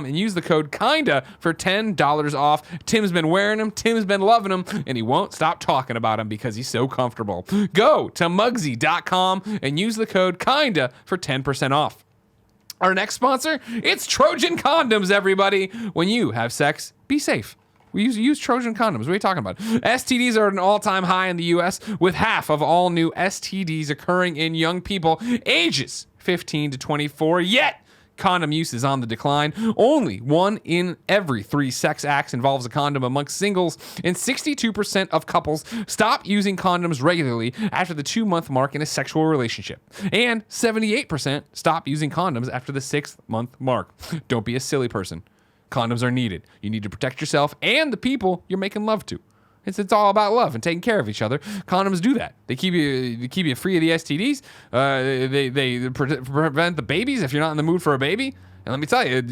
and use the code KINDA for $10 off. Tim's been wearing them, Tim's been loving them, and he won't stop talking about them because he's so comfortable. Go to Mugsy.com and use the code KINDA for 10% off. Our next sponsor, it's Trojan Condoms, everybody. When you have sex, be safe. We use Trojan condoms. What are you talking about? STDs are at an all-time high in the U.S., with half of all new STDs occurring in young people ages 15 to 24. Yet, condom use is on the decline. Only 1 in every 3 sex acts involves a condom amongst singles, and 62% of couples stop using condoms regularly after the 2-month mark in a sexual relationship. And 78% stop using condoms after the 6th-month mark. Don't be a silly person. Condoms are needed. You need to protect yourself and the people you're making love to. It's all about love and taking care of each other. Condoms do that. They keep you free of the STDs. They prevent the babies if you're not in the mood for a baby. And let me tell you,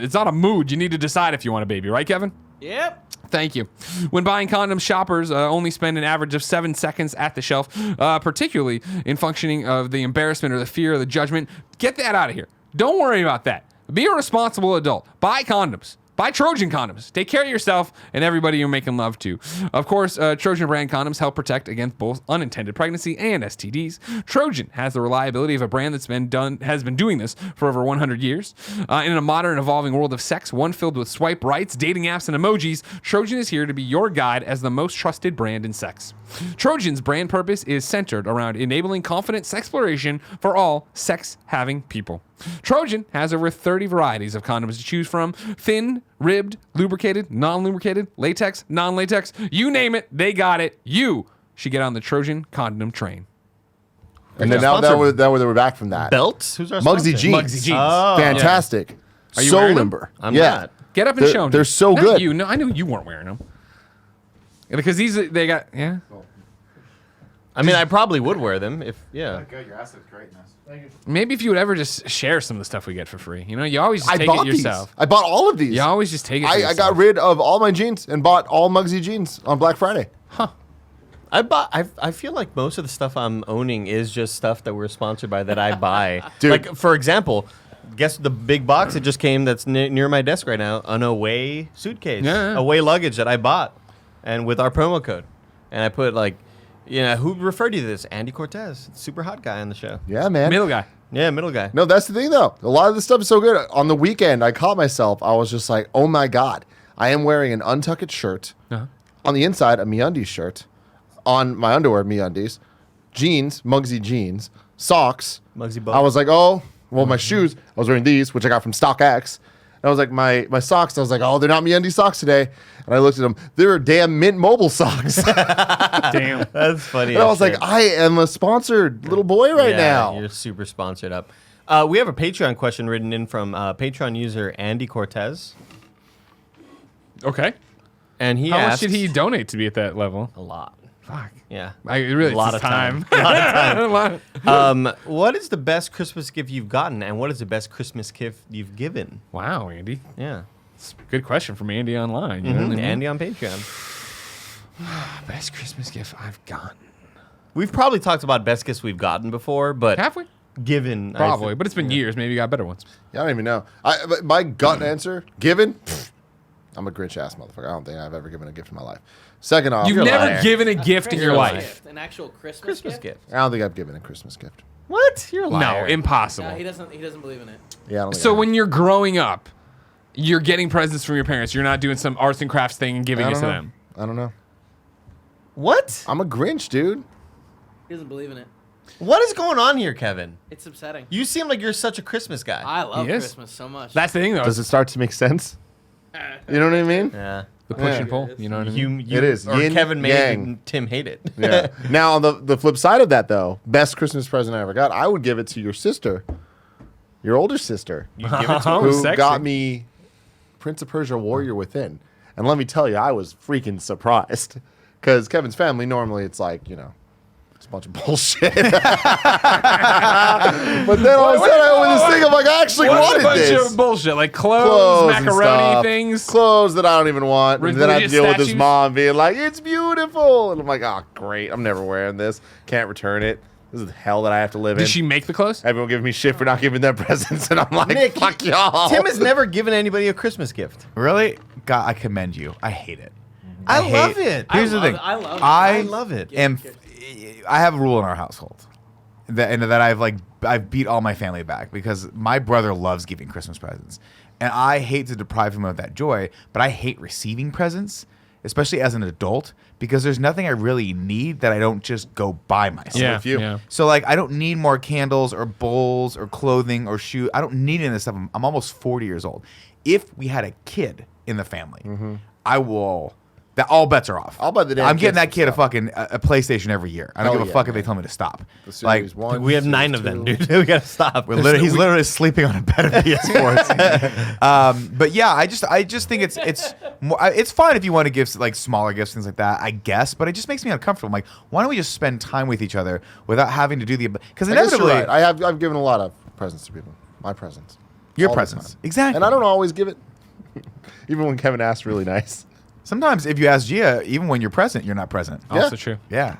it's not a mood. You need to decide if you want a baby, right, Kevin?
Yep.
Thank you. When buying condoms, shoppers only spend an average of 7 seconds at the shelf, particularly in functioning of the embarrassment or the fear or the judgment. Get that out of here. Don't worry about that. Be a responsible adult. Buy condoms. Buy Trojan condoms. Take care of yourself and everybody you're making love to. Of course, Trojan brand condoms help protect against both unintended pregnancy and STDs. Trojan has the reliability of a brand has been doing this for over 100 years. In a modern, evolving world of sex, one filled with swipe rights, dating apps, and emojis, Trojan is here to be your guide as the most trusted brand in sex. Trojan's brand purpose is centered around enabling confident sexploration for all sex-having people. Trojan has over 30 varieties of condoms to choose from: thin, ribbed, lubricated, non-lubricated, latex, non-latex. You name it, they got it. You should get on the Trojan condom train.
And then now that we're back from that.
Belts? Who's our
Mugsy
sponsor?
jeans.
Mugsy jeans.
Oh.
Fantastic.
Are you
so
wearing them?
limber.
I'm not.
Get up and show them.
They're so
Not
good.
You. No, I knew you weren't wearing them. Because they got, yeah.
I mean, I probably would wear them if, yeah.
Good, your ass looks great.
Maybe if you would ever just share some of the stuff we get for free. You know, you always just
I
take
bought
it yourself.
these. I bought all of these.
You always just take it
I got rid of all my jeans and bought all Mugsy jeans on Black Friday.
I feel like most of the stuff I'm owning is just stuff that we're sponsored by that I buy.
Dude.
Like, for example, guess the big box that just came that's near my desk right now? An Away suitcase.
Yeah.
Away luggage that I bought. And with our promo code. And I put, like, you know, who referred you to this? Andy Cortez. Super hot guy on the show.
Yeah, man.
Middle guy.
Yeah, middle guy.
No, that's the thing, though. A lot of this stuff is so good. On the weekend, I caught myself. I was just like, oh, my God. I am wearing an untucked shirt.
Uh-huh.
On the inside, a MeUndies shirt. On my underwear, MeUndies. Jeans, Mugsy jeans. Socks.
Mugsy Body.
I was like, oh, well, my shoes. I was wearing these, which I got from StockX. And I was like, my socks. I was like, oh, they're not MeUndies socks today. And I looked at them. They were damn Mint Mobile socks.
Damn.
That's funny.
And I was like, I am a sponsored little boy right now.
You're super sponsored up. We have a Patreon question written in from Patreon user Andy Cortez.
Okay.
And he
How much
asks,
did he donate to be at that level?
A lot.
Fuck.
Yeah.
Really,
a lot
it's
of
time.
time.
A lot of time.
What is the best Christmas gift you've gotten, and what is the best Christmas gift you've given?
Wow, Andy.
Yeah.
It's a good question from Andy online. You know what I mean?
Andy on Patreon.
Best Christmas gift I've gotten.
We've probably talked about best gifts we've gotten before, but
Have we?
given
Probably, but it's been years. Maybe you got better ones.
Yeah, I don't even know. But my gut answer, given, I'm a Grinch ass motherfucker. I don't think I've ever given a gift in my life. Second off,
You've never
liar.
given a gift in your life.
Gift, an actual Christmas gift?
I don't think I've given a Christmas gift.
What? You're a
No,
liar.
impossible.
No, he doesn't believe in it.
Yeah, I don't think
So
I
when you're growing up, you're getting presents from your parents. You're not doing some arts and crafts thing and giving
I
it
don't
to
know.
them.
I don't know.
What?
I'm a Grinch, dude.
He doesn't believe in it.
What is going on here, Kevin?
It's upsetting.
You seem like you're such a Christmas guy.
I love
He is.
Christmas so much.
That's the thing, though.
Does it start to make sense? You know what I mean?
Yeah.
The push and pull. You know what I mean?
You,
It is.
Or
Yin,
Kevin made
yang.
Tim hate it.
Yeah. Now, on the flip side of that, though, best Christmas present I ever got, I would give it to your sister, your older sister,
You give it to
Oh,
who
sexy.
got me Prince of Persia Warrior Within. And let me tell you, I was freaking surprised. Because Kevin's family, normally it's like, it's a bunch of bullshit. But then all of a sudden I open this thing, I'm like, I actually wanted this.
What's a bunch of bullshit? Like clothes
and
macaroni
stuff.
things?
Clothes that I don't even want. And then I
Religious
deal with his
statues?
mom being like, it's beautiful. And I'm like, oh, great. I'm never wearing this. Can't return it. This is the hell that I have to live in.
Did she make the clothes?
Everyone giving me shit for not giving them presents. And I'm like,
Nick,
fuck y'all.
Tim has never given anybody a Christmas gift.
Really? God, I commend you. I hate it.
I love it.
Here's the thing.
I love it.
I
love it.
I have a rule in our household that I've beat all my family back because my brother loves giving Christmas presents, and I hate to deprive him of that joy. But I hate receiving presents, especially as an adult, because there's nothing I really need that I don't just go buy myself.
Yeah.
So like I don't need more candles or bowls or clothing or shoes. I don't need any of this stuff. I'm almost 40 years old. If we had a kid in the family, I will. That all bets are off.
I'll buy the damn
I'm getting
kids
that kid a
stuff.
fuck a PlayStation every year. I don't
Hell
give a
yeah,
fuck if they
man.
tell me to stop.
The Series
Like
1,
We have
Series
9 of
2.
them, dude. We gotta stop.
he's literally sleeping on a bed of PS4s. But yeah, I just think it's fine if you want to give like smaller gifts, things like that, I guess. But it just makes me uncomfortable. I'm like, why don't we just spend time with each other without having to do the? Because
I guess you're
inevitably,
right. I've given a lot of presents to people. My presents.
your
All the
presents,
time.
exactly.
And I don't always give it. Even when Kevin asked really nice.
Sometimes if you ask Gia, even when you're present, you're not present.
Also true.
Yeah.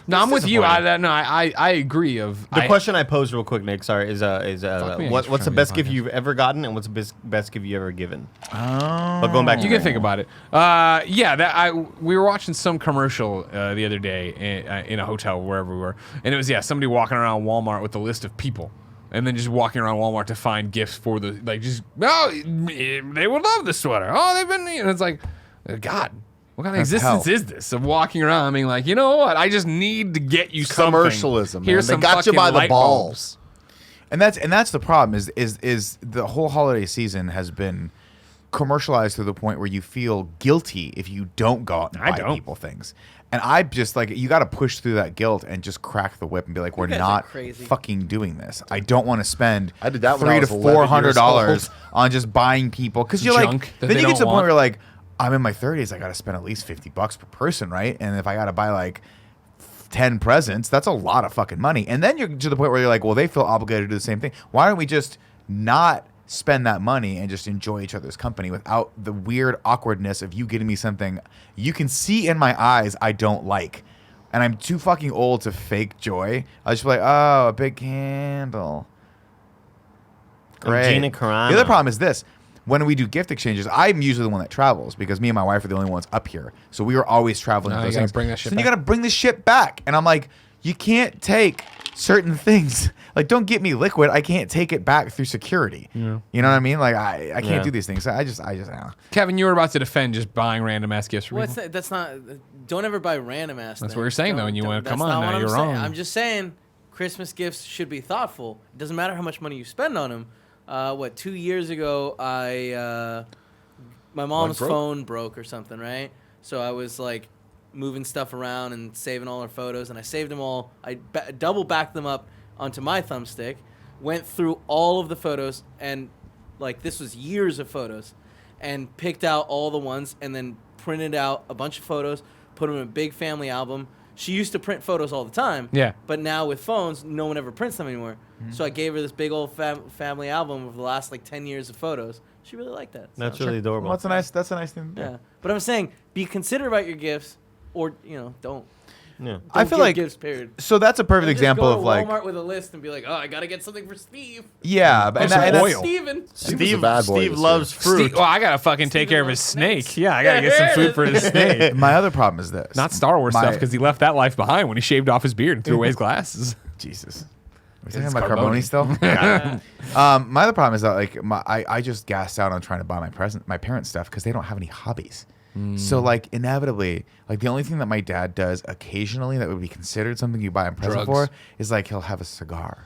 No, I'm with you.
disappointing.
I agree.
The question I posed real quick, Nick, sorry, is
me,
what's
it's
the
from
best
your
gift
podcast.
you've ever gotten, and what's the best gift you've ever given?
Oh.
But going back to
You can think about it. We were watching some commercial the other day in a hotel wherever we were, and it was somebody walking around Walmart with a list of people, and then just walking around Walmart to find gifts for the they would love this sweater. Oh, they've been, and it's like, God. What kind of
That's
existence
hell.
is this of walking around being like, you know what? I just need to get you something.
Commercialism, man.
Here's
They
some
got you
fucking
by the
light bulbs.
balls.
And that's the problem is the whole holiday season has been commercialized to the point where you feel guilty if you don't go out and
I
buy
don't.
people things. And I just like you got to push through that guilt and just crack the whip and be like, we're
guys are
not
crazy.
fucking doing this. I don't want to spend
I did that when I
$300 to
was 11 years
$400
old.
on just buying people because you're
Junk
like
that
then
they
you get to the
don't
point where
want.
you're like, I'm in my 30s. I got to spend at least $50 per person, right? And if I got to buy like 10 presents, that's a lot of fucking money. And then you're to the point where you're like, well, they feel obligated to do the same thing. Why don't we just not spend that money and just enjoy each other's company without the weird awkwardness of you getting me something you can see in my eyes I don't like. And I'm too fucking old to fake joy. I just be like, oh, a big candle. Great.
Gina Carano.
The other problem is this. When we do gift exchanges, I'm usually the one that travels because me and my wife are the only ones up here. So we were always traveling.
No,
to
you
those
gotta
things.
bring that shit
So then you
back.
got to bring this shit back. And I'm like, you can't take certain things. Like, don't get me liquid. I can't take it back through security.
Yeah.
You know what I mean? Like, I can't
Yeah.
do these things. I don't know.
Kevin, you were about to defend just buying random ass gifts for
Well,
people.
that's not. Don't ever buy random ass.
That's
things.
what you're saying, though,
Don't-
and you
don't-
went,
that's
come on,
not
now
what I'm
you're
saying.
wrong.
I'm just saying, Christmas gifts should be thoughtful. It doesn't matter how much money you spend on them. 2 years ago, my mom's
broke?
phone broke or something, right? So I was like moving stuff around and saving all her photos, and I saved them all. I double backed them up onto my thumbstick, went through all of the photos, and like this was years of photos, and picked out all the ones, and then printed out a bunch of photos, put them in a big family album. She used to print photos all the time.
Yeah.
But now with phones, no one ever prints them anymore. So I gave her this big old family album of the last like 10 years of photos. She really liked that.
That's
So-
really adorable.
Well, that's a nice thing. To do.
Yeah. But I'm saying, be considerate about your gifts, or don't.
Yeah.
Don't
I feel
give
like
gifts. Period.
So that's a perfect
Don't just
example
go
of
to
like,
Walmart with a list and be like, oh, I gotta get something for Steve.
yeah, but and
some
that's,
oil.
Steven.
He was a bad boy
Steve
this
loves fruit.
Steve, well, I gotta fucking take care of his
Steven loves
snake.
snakes.
Yeah, I gotta get some food for his snake.
my other problem is this.
Not Star Wars stuff because he left that life behind when he shaved off his beard and threw away his glasses.
Jesus. Are we
It's
talking about Carboni
Carboni.
still? My other problem is that like I just gassed out on trying to buy my parents' stuff because they don't have any hobbies. So like inevitably, like the only thing that my dad does occasionally that would be considered something you buy a present
Drugs.
for is like he'll have a cigar.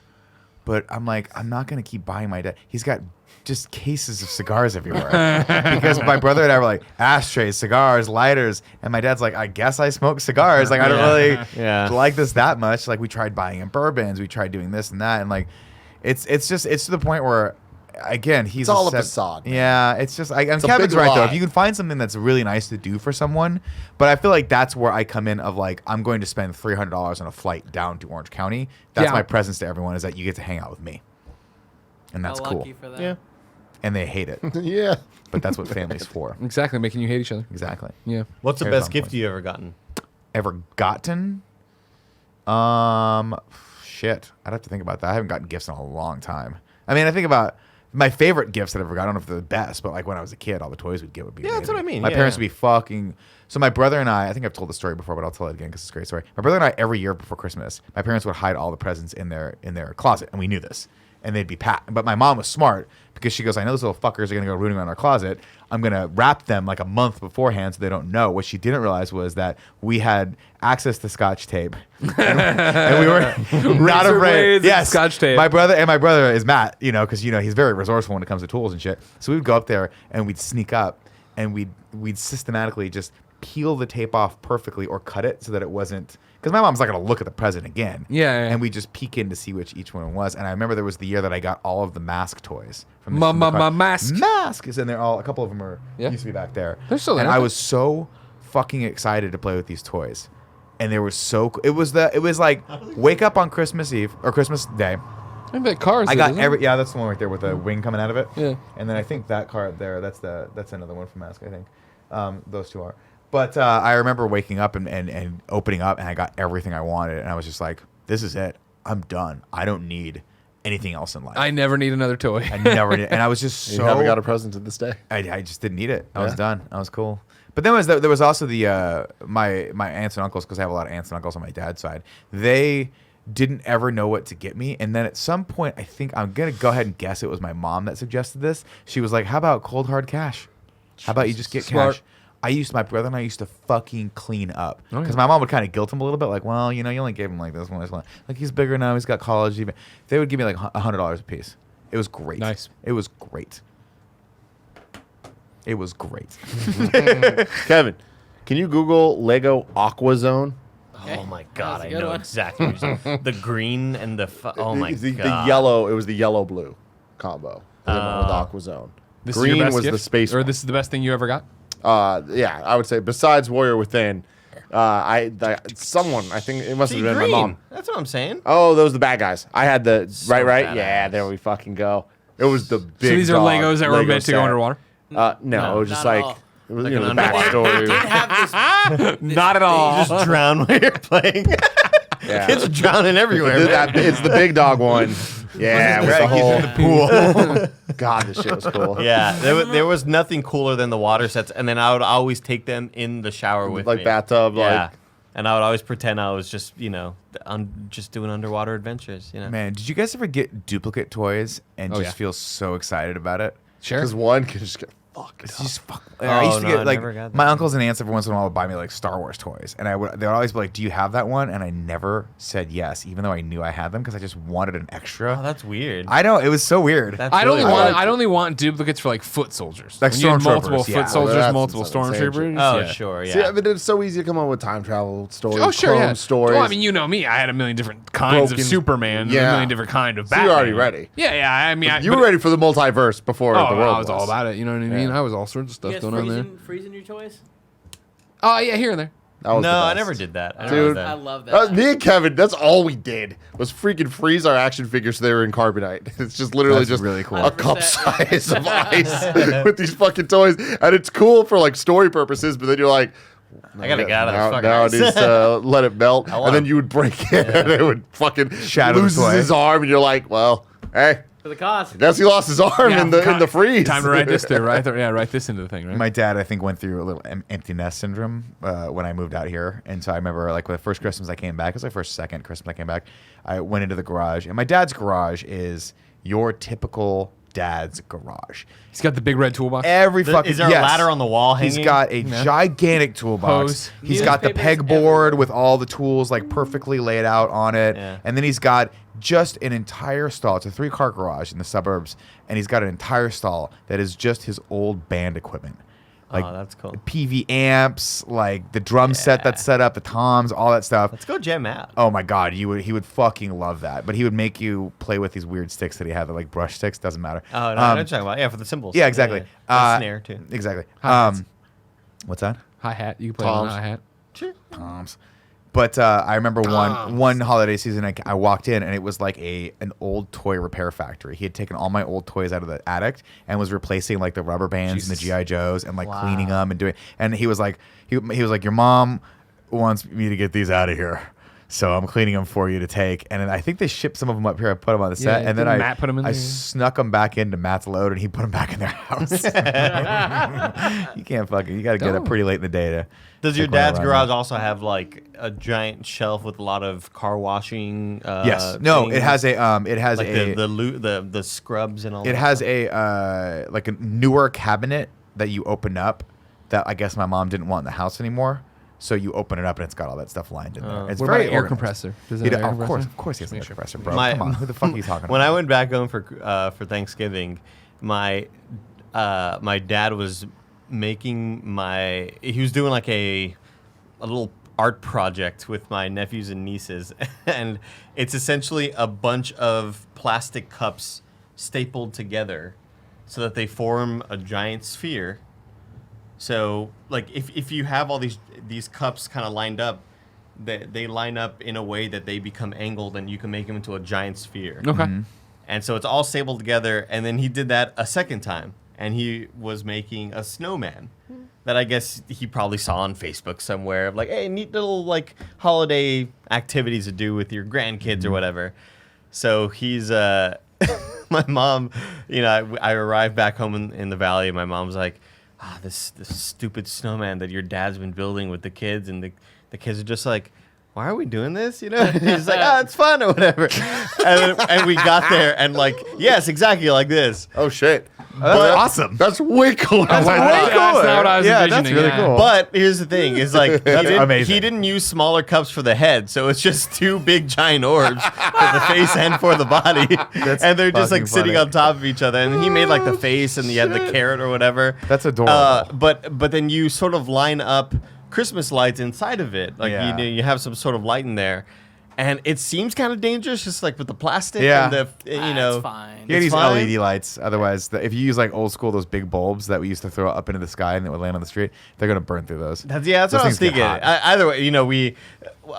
But I'm like, I'm not gonna keep buying my dad. He's got just cases of cigars everywhere because my brother and I were like ashtrays, cigars, lighters, and my dad's like, I guess I smoke cigars. Like I don't really like this that much. Like we tried buying him bourbons, we tried doing this and that, and like it's to the point where again, he's
all a
set-
facade, man.
Yeah, it's just. And
It's a
Kevin's
big
right though.
lie.
If you can find something that's really nice to do for someone, but I feel like that's where I come in. Of like, I'm going to spend $300 on a flight down to Orange County. That's
Yeah.
my presence to everyone. Is that you get to hang out with me, and that's
How
cool.
lucky for that.
Yeah.
And they hate it,
Yeah.
but that's what family's for.
Exactly, making you hate each other.
Exactly.
Yeah.
What's the
Here's
best
on
gift
point.
you ever gotten?
Ever gotten? Shit. I'd have to think about that. I haven't gotten gifts in a long time. I mean, I think about my favorite gifts that I ever got. I don't know if they're the best, but like when I was a kid, all the toys we'd get would be
Yeah, that's what I
amazing.
mean.
My
Yeah,
parents
yeah.
would be fucking. So my brother and I think I've told the story before, but I'll tell it again because it's a great story. My brother and I, every year before Christmas, my parents would hide all the presents in their closet, and we knew this. And they'd be packed. But my mom was smart because she goes, I know those little fuckers are going to go rooting around our closet. I'm going to wrap them like a month beforehand so they don't know. What she didn't realize was that we had access to Scotch tape. and we were not
Razor
afraid.
blades and
Yes.
Scotch tape.
My brother is Matt, because, he's very resourceful when it comes to tools and shit. So we would go up there and we'd sneak up and we'd systematically just peel the tape off perfectly or cut it so that it wasn't... Because my mom's not going to look at the present again.
Yeah.
And we just peek in to see which each one was. And I remember there was the year that I got all of the mask toys. From
My
the
mask.
Mask is in there. A couple of them used to be back there.
They're still there,
And I
aren't
was so fucking excited to play with these toys. And they were so... It was like wake up on Christmas Eve or Christmas Day.
I bet cars.
I got
isn't it?
yeah, that's the one right there with the wing coming out of it.
Yeah.
And then I think that card there, that's another one from Mask, I think. Those two are. But I remember waking up and opening up, and I got everything I wanted, and I was just like, "This is it. I'm done. I don't need anything else in life.
I never need another toy.
I never did." And I was just
You
so.
haven't got a present to this day.
I just didn't need it. I was
Yeah.
done. I was cool. But then there was also the my aunts and uncles, because I have a lot of aunts and uncles on my dad's side. They didn't ever know what to get me, and then at some point, I think I'm gonna go ahead and guess it was my mom that suggested this. She was like, "How about cold hard cash? How about you just get
Smart.
cash?" My brother and I used to fucking clean up
Oh,
because
yeah.
my mom would kind of guilt him a little bit, like, well, you only gave him like this one, like he's bigger now, he's got college. Even they would give me like $100 a piece. It was great.
Nice.
It was great. It was great.
Kevin, can you Google Lego Aqua Zone?
Oh my god,
That was a
I
good
know
one.
exactly what you're saying. The green and the oh my
the
god.
yellow. It was the yellow blue combo. They went with Aqua Zone.
This is your
Green
best
was
gift?
the space.
Or
one.
this is the best thing you ever got?
Yeah, I would say besides Warrior Within, someone, I think it must
See,
have been
green.
my mom.
That's what I'm saying.
Oh, those are the bad guys. I had the
So
right.
badass.
Yeah, there we fucking go. It was the big.
So these are
dog
Legos that were
Lego
meant to go
set.
underwater?
No,
No,
it was just
not at
like
all.
it was
Like
the
an
backstory.
Did have this,
Not at all.
You just drown when you're playing.
Yeah.
Kids are drowning everywhere. man.
It's the big dog one. Yeah, with the whole
Pool.
God, this shit was cool.
Yeah, there was nothing cooler than the water sets, and then I would always take them in the shower with
Like
me.
bathtub,
Yeah,
like-
and I would always pretend I was just just doing underwater adventures.
Man, did you guys ever get duplicate toys and
Oh,
just
yeah.
feel so excited about it?
Sure.
Because one can just get fucked
It's
up.
just fuck.
Oh,
I used to
no,
get
I
like
never got that.
my uncles and aunts every once in a while would buy me like Star Wars toys, and they would always be like, "Do you have that one?" And I never said yes, even though I knew I had them because I just wanted an extra.
Oh, that's weird.
I know it was so weird.
That's
I'd
really
only
weird.
I'd only want duplicates for like foot soldiers.
Like
When you have
stormtroopers,
multiple
yeah.
foot soldiers,
That's
multiple
some insane
stormtroopers.
Oh,
yeah.
sure, yeah.
See, I mean, it's so easy to come up with time travel stories.
Oh sure,
clone
yeah.
stories.
Well, I mean, you know me. I had a million different kinds
Broken-
of Superman, a
Yeah.
million different kind of
So
Batman.
you're already ready.
Yeah, yeah. I mean,
You were ready for the multiverse before
Oh,
the world
I was all about it. You know what I mean? I was all sorts of stuff
you guys
going on there.
freezing your toys?
Oh yeah, here and there.
That was
No,
the
I
best.
never did that. I never
Dude.
did that.
I love that.
Me and Kevin, that's all we did was freaking freeze our action figures so they were in carbonite. It's just literally
That's
just
really cool.
a cup
100%.
size of ice with these fucking toys. And it's cool for like story purposes, but then you're like,
I gotta get out of this fucking
now
ice.
it needs to let it melt.
I wanna-
And then you would break it and it would fucking
Shatter the
loses
toy.
his arm and you're like, well, hey,
For the cost.
guess he lost his arm in the freeze.
Time to write this there, right? Yeah, write this into the thing, right?
My dad, I think, went through a little empty nest syndrome when I moved out here, and so I remember like the first Christmas I came back, it was like second Christmas I came back, I went into the garage, and my dad's garage is your typical dad's garage.
He's got the big red toolbox.
Every fucking
Is there a ladder on the wall hanging?
He's got a gigantic toolbox.
Hose.
He's got the
Newspapers
pegboard with all the tools like perfectly laid out on it,
Yeah.
and then he's got just an entire stall. It's a 3-car garage in the suburbs, and he's got an entire stall that is just his old band equipment. like
that's cool.
PV amps, like the drum set that's set up, the toms, all that stuff.
Let's go jam out.
Oh my god, he would fucking love that. But he would make you play with these weird sticks that he had, like brush sticks. Doesn't matter.
Oh, no, I know what you're talking about. Yeah, for the cymbals.
Yeah, exactly.
The snare too.
Exactly.
Hi-hats.
What's that?
Hi-hat. You can play on a hi-hat.
Sure.
Toms. But I remember one holiday season, I walked in and it was like an old toy repair factory. He had taken all my old toys out of the attic and was replacing like the rubber bands and the GI Joes and like cleaning them and doing. And he was like, he was like, your mom wants me to get these out of here, so I'm cleaning them for you to take. And then I think they shipped some of them up here. I put them on the set, and then
Matt put them in
I
there?
snuck them back into Matt's load, and he put them back in their house. You can't fucking. You got to get up pretty late in the day to.
Does your
take one
dad's
around
garage
there.
also have like a giant shelf with a lot of car washing?
Yes. No.
things?
It has a. It has
like
a.
the scrubs and all.
It
that
has
stuff?
a like a newer cabinet that you open up that I guess my mom didn't want in the house anymore. So you open it up and it's got all that stuff lined in there. It's
What
very
about an air
organized.
compressor? Does it have
It-
an air
of
compressor?
course, he has an air compressor, bro.
My-
Come on, who the fuck are you talking
When
about?
I went back home for Thanksgiving, my dad was making he was doing like a little art project with my nephews and nieces, and it's essentially a bunch of plastic cups stapled together so that they form a giant sphere. So like if you have all these cups kind of lined up, they line up in a way that they become angled and you can make them into a giant sphere.
Okay.
And so it's all stapled together, and then he did that a second time, and he was making a snowman that I guess he probably saw on Facebook somewhere of like, hey, neat little like holiday activities to do with your grandkids or whatever. So he's my mom, I arrived back home in the valley, and my mom's like, this stupid snowman that your dad's been building with the kids, and the kids are just like, why are we doing this? He's like, it's fun or whatever. and we got there and like, yes, exactly like this.
Oh shit.
That's awesome.
That's way cooler.
That's
than I
way
thought.
cooler. That's not what I was
Yeah,
envisioning.
that's really
yeah.
cool.
But here's the thing: is like
amazing.
he didn't use smaller cups for the head, so it's just two big giant orbs for the face and for the body, and they're just like
fucking
sitting
funny.
on top of each other. And he made like the face, and he had the carrot or whatever.
That's adorable.
But then you sort of line up Christmas lights inside of it, like
Yeah.
you have some sort of light in there. And it seems kind of dangerous, just like with the plastic
Yeah.
and the,
It's fine.
You gotta
It's
use
fine.
LED lights. Otherwise, if you use like old school, those big bulbs that we used to throw up into the sky and that would land on the street, they're gonna burn through those.
That's
Those
what I was
things get
thinking.
hot.
Either way,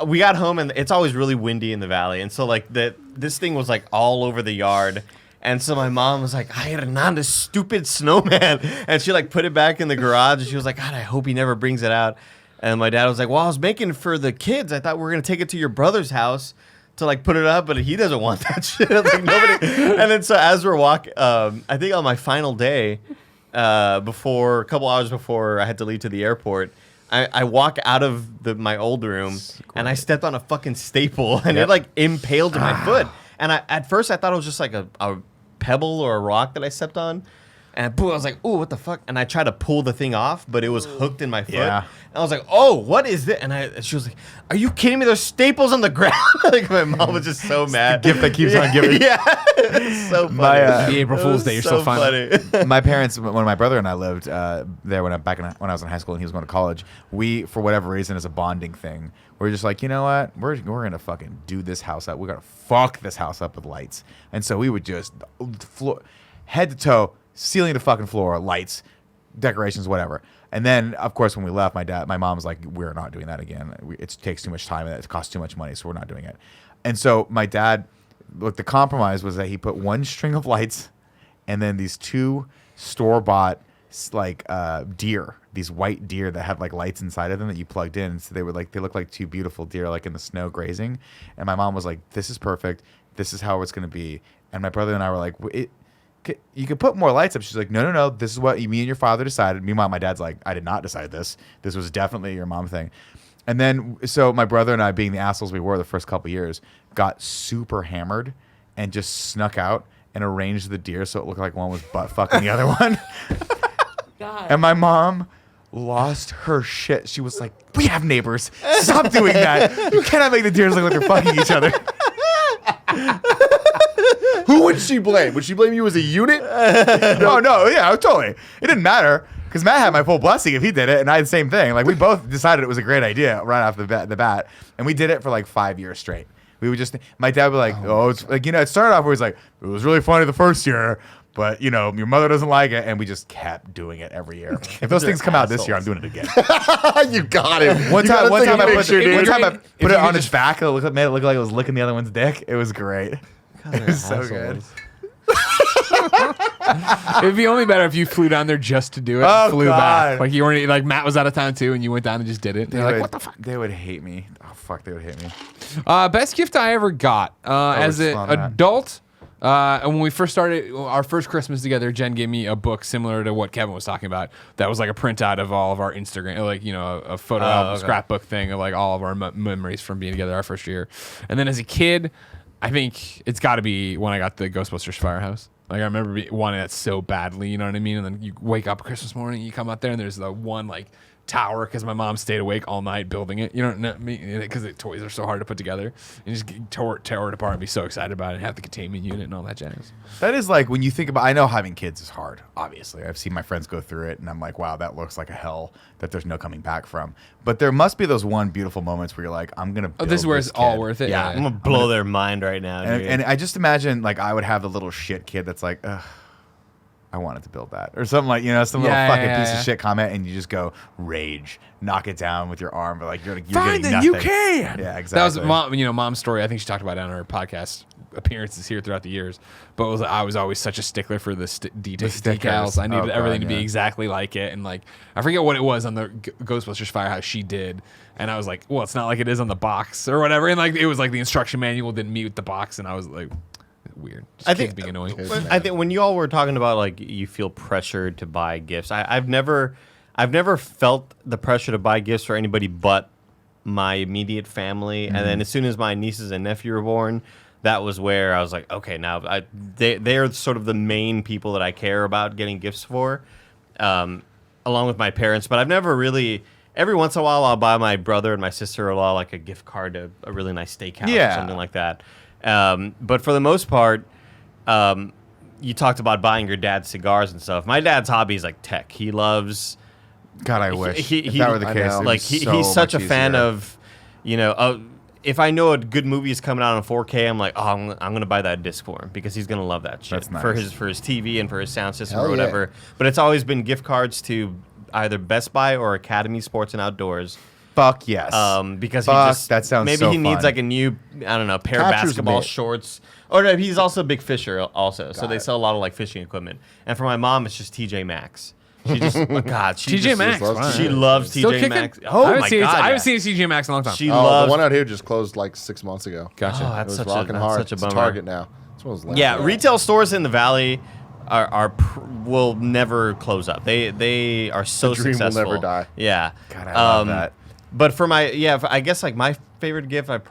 we got home and it's always really windy in the valley, and so like this thing was like all over the yard, and so my mom was like, "Ay, Hernan, this stupid snowman," and she like put it back in the garage, and she was like, "God, I hope he never brings it out." And my dad was like, "Well, I was making it for the kids. I thought we were gonna take it to your brother's house to like put it up, but he doesn't want that shit." Like nobody. And then so as we're walking, I think on my final day, a couple hours before I had to leave to the airport, I walk out of my old room and I stepped on a fucking staple and it like impaled my foot. And at first I thought it was just like a pebble or a rock that I stepped on. And boom, I was like, "Ooh, what the fuck?" And I tried to pull the thing off, but it was hooked in my foot.
Yeah.
And I was like, "Oh, what is this?" And she was like, "Are you kidding me? There's staples on the ground." Like my mom was just so mad.
The gift that keeps on giving.
Yeah, it's so funny.
My,
The April
It
Fool's
was
Day, you're
so
so funny.
My parents, when my brother and I lived there when I was in high school and he was going to college, we, for whatever reason, as a bonding thing, we're just like, you know what? We're gonna fucking do this house up. We're gonna fuck this house up with lights. And so we would just head to toe, ceiling to fucking floor, lights, decorations, whatever. And then, of course, when we left, my mom was like, "We're not doing that again. It takes too much time and it costs too much money, so we're not doing it." And so my dad, look, the compromise was that he put one string of lights and then these two store-bought like deer, these white deer that had like lights inside of them that you plugged in. So they looked like two beautiful deer like in the snow grazing. And my mom was like, "This is perfect. This is how it's going to be." And my brother and I were like, "You could put more lights up." She's like, no. This is what me and your father decided. Meanwhile, my dad's like, "I did not decide this. This was definitely your mom thing." And then, so my brother and I, being the assholes we were the first couple years, got super hammered and just snuck out and arranged the deer so it looked like one was butt fucking the other one.
God.
And my mom lost her shit. She was like, "We have neighbors. Stop doing that. You cannot make the deers look like they're fucking each other."
Who would she blame? Would she blame you as a unit?
No, yeah, totally. It didn't matter. Because Matt had my full blessing if he did it, and I had the same thing. Like we both decided it was a great idea right off the bat, and we did it for like 5 years straight. We would just, my dad would be like, it's like, it started off where he's like, it was really funny the first year, but your mother doesn't like it, and we just kept doing it every year. If those things come out this year, I'm doing it again.
You got it.
One time I put
if
it
you
on
could
his back, made it look like it was licking the other one's dick. It was great. It was so good.
It'd be only better if you flew down there just to do it.
Oh,
and flew
God.
back. Like you weren't like Matt was out of town too, and you went down and just did it. They're like, what the fuck?
They would hate me. Oh fuck, they would hate me.
Best gift I ever got as an adult. And when we first started our first Christmas together, Jen gave me a book similar to what Kevin was talking about. That was like a printout of all of our Instagram, like a photo album, scrapbook thing of like all of our memories from being together our first year. And then as a kid, I think it's got to be when I got the Ghostbusters Firehouse. Like I remember wanting that so badly, you know what I mean? And then you wake up Christmas morning, you come out there, and there's the one like tower because my mom stayed awake all night building it. You know what I mean? Because the toys are so hard to put together. And just tear it apart and be so excited about it and have the containment unit and all that jazz.
That is like when you think about. I know having kids is hard. Obviously, I've seen my friends go through it, and I'm like, wow, that looks like a hell that there's no coming back from. But there must be those one beautiful moments where you're like, I'm gonna. Build
This is where it's
kid.
all worth it.
Yeah, I'm gonna blow their mind right now.
And I just imagine like I would have the little shit kid that's like, ugh, I wanted to build that, or something like some little fucking piece of shit comment, and you just go rage, knock it down with your arm, but like you're
Find
getting
it,
nothing.
you can.
Yeah, exactly.
That was mom's story. I think she talked about it on her podcast appearances here throughout the years. But I was always such a stickler for the decals. I needed everything to be exactly like it, and like I forget what it was on the Ghostbusters Firehouse she did, and I was like, well, it's not like it is on the box or whatever, and like it was like the instruction manual didn't meet with the box, and I was like. Weird.
I think
being annoying.
I think when you all were talking about like you feel pressured to buy gifts, I've never felt the pressure to buy gifts for anybody but my immediate family. And then as soon as my nieces and nephew were born, that was where I was like, okay, now they're sort of the main people that I care about getting gifts for, along with my parents. But I've never really. Every once in a while, I'll buy my brother and my sister-in-law like a gift card to a really nice steakhouse or something like that. But for the most part, you talked about buying your dad cigars and stuff. My dad's hobby is like tech. He loves.
God, I wish if
he
that were the case.
like he's such a fan of, if I know a good movie is coming out on 4K, I'm like, I'm gonna buy that disc for him because he's gonna love that shit.
That's nice.
for his TV and for his sound system or whatever. But it's always been gift cards to either Best Buy or Academy Sports and Outdoors.
Fuck yes.
Because
that sounds
maybe
so
he needs
fun.
like a new, I don't know, pair of basketball shorts. Or no, he's also a big fisher also. So they sell a lot of like fishing equipment. And for my mom, it's just TJ Maxx. She just,
TJ Maxx.
She loves TJ Maxx.
Oh my God. I haven't seen a TJ Maxx in a long time.
The one out here just closed like 6 months ago.
Gotcha.
Oh, that's
it was rocking hard. It's a Target now. It's one of those
Yeah, retail stores in the Valley will never close up. They are so
the dream
successful.
will never die.
Yeah.
God, I love that.
But for I guess like my favorite gift, it was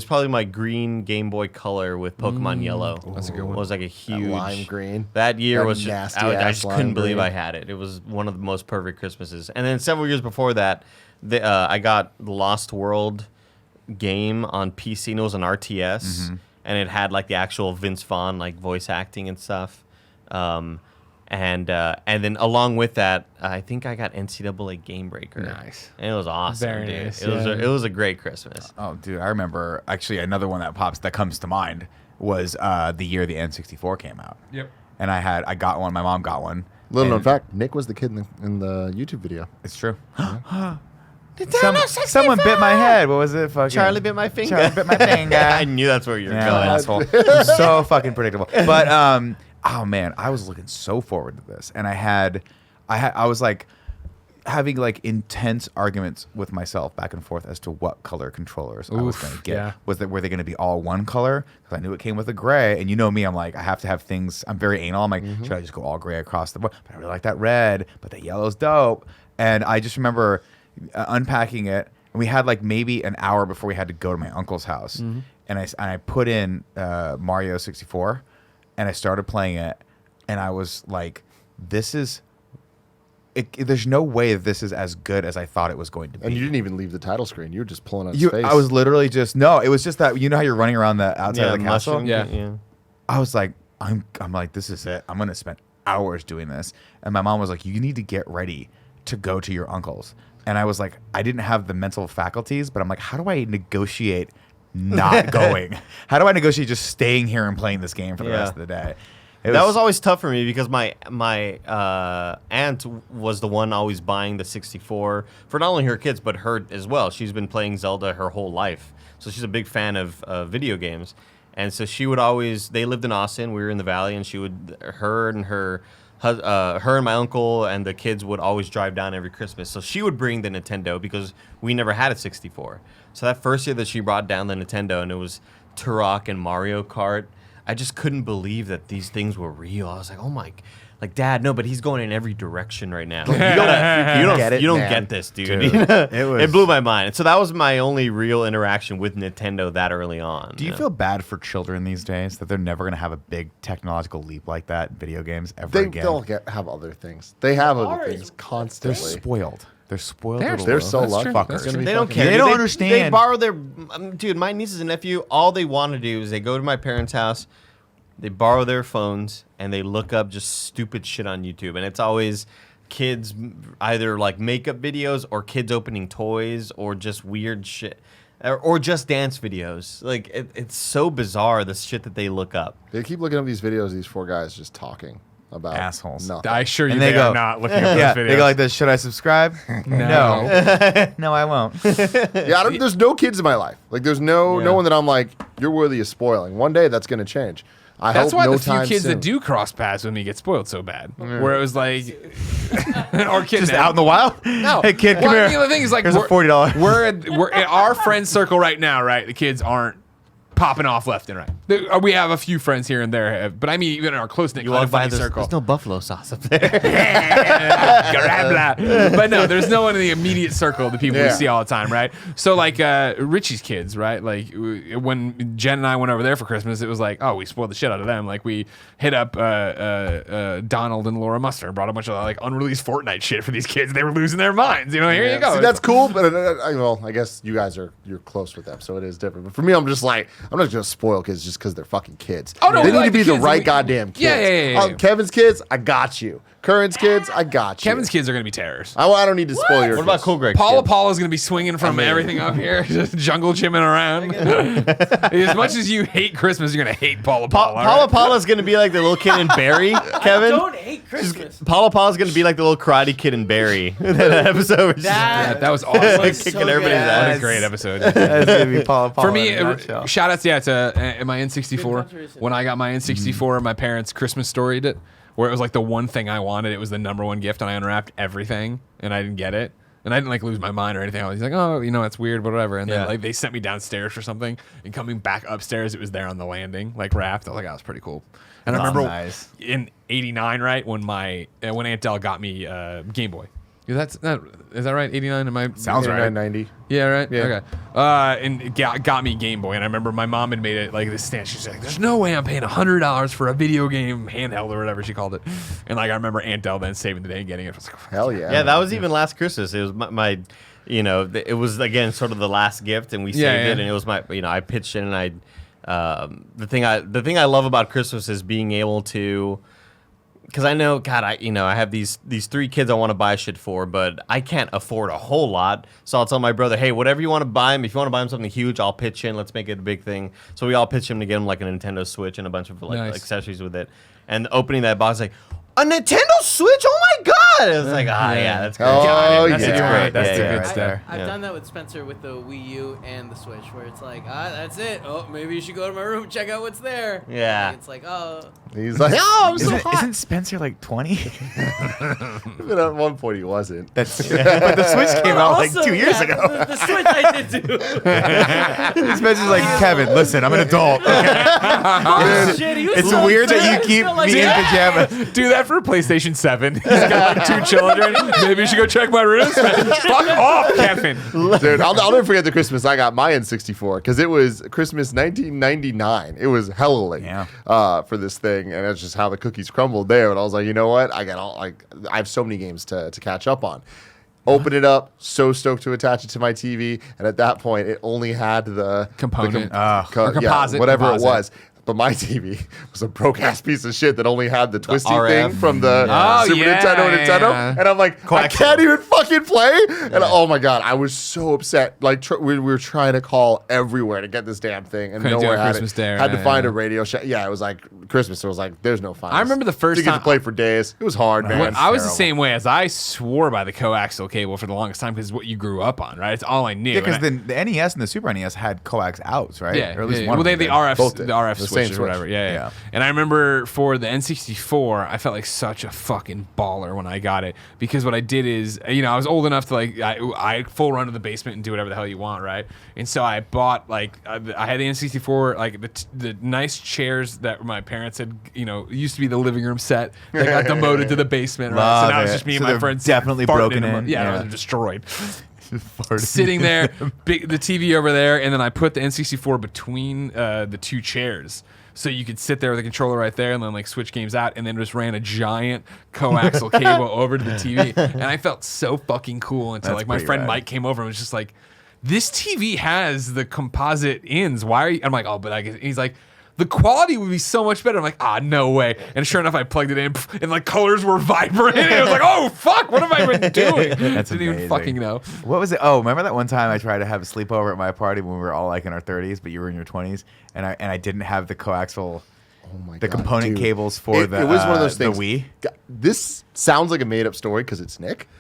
probably my green Game Boy Color with Pokemon Yellow.
That's a good one.
It was like a huge
lime green.
That year
That
was just, I just couldn't believe I had it. It was one of the most perfect Christmases. And then several years before that, I got the Lost World game on PC, and it was an RTS, and it had like the actual Vince Vaughn like voice acting and stuff. And then along with that, I think I got NCAA Game Breaker.
Nice.
And it was awesome,
Very
dude.
nice,
It was a great Christmas.
Oh, dude, I remember actually another one that comes to mind was the year the N64 came out.
Yep.
And I got one. My mom got one.
Little known fact: Nick was the kid in the YouTube video.
It's true. Someone bit my head. What was it? Fucking
Charlie bit my finger.
Charlie bit my finger.
I knew that's where you were going.
Asshole. So fucking predictable. But oh man, I was looking so forward to this, and I was like having like intense arguments with myself back and forth as to what color controllers I was going to get.
Yeah.
Were they going to be all one color? Because I knew it came with a gray, and you know me, I'm like I have to have things. I'm very anal. I'm like, should I just go all gray across the board? But I really like that red. But the yellow's dope. And I just remember unpacking it, and we had like maybe an hour before we had to go to my uncle's house, and I put in Mario 64. And I started playing it, and I was like, "This is." There's no way this is as good as I thought it was going to be.
And you didn't even leave the title screen. You were just pulling out his face.
I was literally just it was just that how you're running around the outside of the castle.
Yeah.
I was like, I'm like, this is it. I'm gonna spend hours doing this. And my mom was like, you need to get ready to go to your uncle's. And I was like, I didn't have the mental faculties, but I'm like, how do I negotiate not going? How do I negotiate just staying here and playing this game for the rest of the day?
That was always tough for me because my aunt was the one always buying the 64 for not only her kids, but her as well. She's been playing Zelda her whole life. So she's a big fan of video games. And so she would always, they lived in Austin, we were in the Valley, and she would, her and my uncle and the kids would always drive down every Christmas. So she would bring the Nintendo because we never had a 64. So that first year that she brought down the Nintendo and it was Turok and Mario Kart, I just couldn't believe that these things were real. I was like, oh my, like, Dad, no, but he's going in every direction right now. You don't get this, dude. It blew my mind. And so that was my only real interaction with Nintendo that early on.
Do you feel bad for children these days that they're never going to have a big technological leap like that in video games ever again?
They'll have other things. They have other things constantly.
They're spoiled. They're spoiled.
They're so lucky.
They don't care.
They don't understand.
They borrow their... dude, my nieces and nephew, all they want to do is they go to my parents' house, they borrow their phones, and they look up just stupid shit on YouTube. And it's always kids either like makeup videos or kids opening toys or just weird shit. Or just dance videos. Like, it's so bizarre, the shit that they look up.
They keep looking up these videos, these four guys just talking about
assholes.
Nothing.
I assure you they are not looking at those videos.
They go like this, should I subscribe? No. No, I won't.
There's no kids in my life. Like, there's no one that I'm like, you're worthy of spoiling. One day that's going to change.
That's
hope
why
no
the few
time
kids
soon.
that do cross paths with me get spoiled so bad. Where it was like, or kids
Just out in the wild?
No.
Hey, kid, come here.
The thing is, like,
here's a $40.
We're in our friend circle right now, right? The kids aren't popping off left and right. We have a few friends here and there, but I mean, even in our close-knit
You walk by,
circle.
there's no buffalo sauce up there.
But no, there's no one in the immediate circle of the people we see all the time, right? So, like, Richie's kids, right? Like, when Jen and I went over there for Christmas, it was like, oh, we spoiled the shit out of them. Like, we hit up Donald and Laura Muster and brought a bunch of, like, unreleased Fortnite shit for these kids. They were losing their minds. You know, here you go.
See, that's cool, but I guess you guys you're close with them, so it is different. But for me, I'm just like, I'm not going to spoil kids just because they're fucking kids.
Oh, no,
they need
like
to be the
kids,
right goddamn kids.
Yeah.
Kevin's kids, I got you. Current's kids, I got you.
Kevin's kids are going to be terrors.
I don't need to spoil your
What about
kids.
Cool Greg's
Paula
kids?
Paula's going to be swinging from everything up here, just jungle gymming around. As much as you hate Christmas, you're going to hate Paula Paula.
Paula Paula's going to be like the little kid in Barry, Kevin.
I don't hate Christmas.
Paula Paula's going to be like the little karate kid in Barry. That episode.
That was awesome.
Kicking everybody's
What
ass.
a great episode.
That's going to be Paula
For me,
in a nutshell.
shout outs, to my N64. When I got my N64, my parents Christmas storied it, where it was like the one thing I wanted. It was the number one gift, and I unwrapped everything, and I didn't get it. And I didn't like lose my mind or anything. I was like, oh, it's weird, but whatever. And then like they sent me downstairs for something, and coming back upstairs, it was there on the landing, like wrapped. I was like, that was pretty cool. And I remember in '89, right, when when Aunt Del got me Game Boy. Is that right? 89? Am I
Sounds right.
90.
Yeah, right?
Yeah.
Okay. And it got me Game Boy. And I remember my mom had made it like this stand. She's like, there's no way I'm paying $100 for a video game handheld or whatever she called it. And like I remember Aunt Del then saving the day and getting it. I was like,
Hell yeah.
Yeah, that was even last Christmas. It was my it was again sort of the last gift, and we saved it, and it was my, I pitched in, and the thing I love about Christmas is being able to. Because I know, God, I have these three kids I want to buy shit for, but I can't afford a whole lot. So I'll tell my brother, hey, whatever you want to buy him, if you want to buy him something huge, I'll pitch in. Let's make it a big thing. So we all pitch him to get him like a Nintendo Switch and a bunch of accessories with it. And opening that box, like, a Nintendo Switch? Oh my God! It was like, that's great.
Oh,
that's
yeah.
great. That's the good
I've
stuff.
done that with Spencer with the Wii U and the Switch, where it's like, that's it. Oh, maybe you should go to my room and check out what's there.
Yeah.
Like, it's like, oh.
He's like, oh, I'm so hot.
Isn't Spencer like 20?
But at one point he wasn't.
But the Switch came out like 2 years ago.
The Switch I did too.
Spencer's like, Kevin, listen, I'm an adult.
Oh, shit, he was
It's
so
weird that
sad.
you keep
Like,
me in pajamas.
Do that for PlayStation 7. He's got like 2 children. Maybe you should go check my room. Fuck off, Kevin.
Dude, I'll never forget the Christmas I got my N64 because it was Christmas 1999. It was hella late for this thing, and that's just how the cookies crumbled there. And I was like, you know what? I have so many games to catch up on. Open it up, so stoked to attach it to my TV, and at that point, it only had the
Component.
composite, whatever
composite.
it was. But my TV was a broke ass piece of shit that only had the twisty
RF.
thing from the Super Nintendo. And I'm like, I can't even fucking play. And oh my God, I was so upset. Like we were trying to call everywhere to get this damn thing, and
Couldn't do
nowhere
it
had
Christmas
it.
Day,
Had to
right,
find a Radio Shack. Yeah, it was like Christmas. So it was like, there's no fun.
I remember the first
Didn't get
time
to play for days. It was hard, man.
I was the same way. As I swore by the coaxial cable for the longest time because it's what you grew up on, right? It's all I knew.
Yeah, because the NES and the Super NES had coax outs, right?
Yeah,
Or at least
yeah.
one
Well,
of
they
them
had the
did.
RF, the RF
The
switch
same
or whatever.
switch.
Yeah. And I remember for the N64, I felt like such a fucking baller when I got it because what I did is, I was old enough to like, I full run to the basement and do whatever the hell you want, right? And so I bought like, I had the N64, like the nice chairs that my parents had, used to be the living room set that got demoted to the basement, right? So now it's just me and my friends
definitely
farting
broken
them.
in.
Yeah,
Yeah.
they're destroyed. Sitting there, the TV over there, and then I put the N64 between the two chairs. So you could sit there with the controller right there and then like switch games out and then just ran a giant coaxial cable over to the TV. And I felt so fucking cool until
That's
like my
pretty
friend
rad.
Mike came over and was just like, this TV has the composite ends. Why are you? I'm like, oh, but I guess he's like, the quality would be so much better. I'm like, no way. And sure enough, I plugged it in and like colors were vibrant. And I was like, oh, fuck, what have I been doing?
That's
Didn't
amazing.
even fucking know.
What was it? Oh, remember that one time I tried to have a sleepover at my party when we were all like in our 30s, but you were in your 20s, and I didn't have the coaxial, the component
dude.
cables for
It was one of those things.
the Wii.
This sounds like a made up story because it's Nick.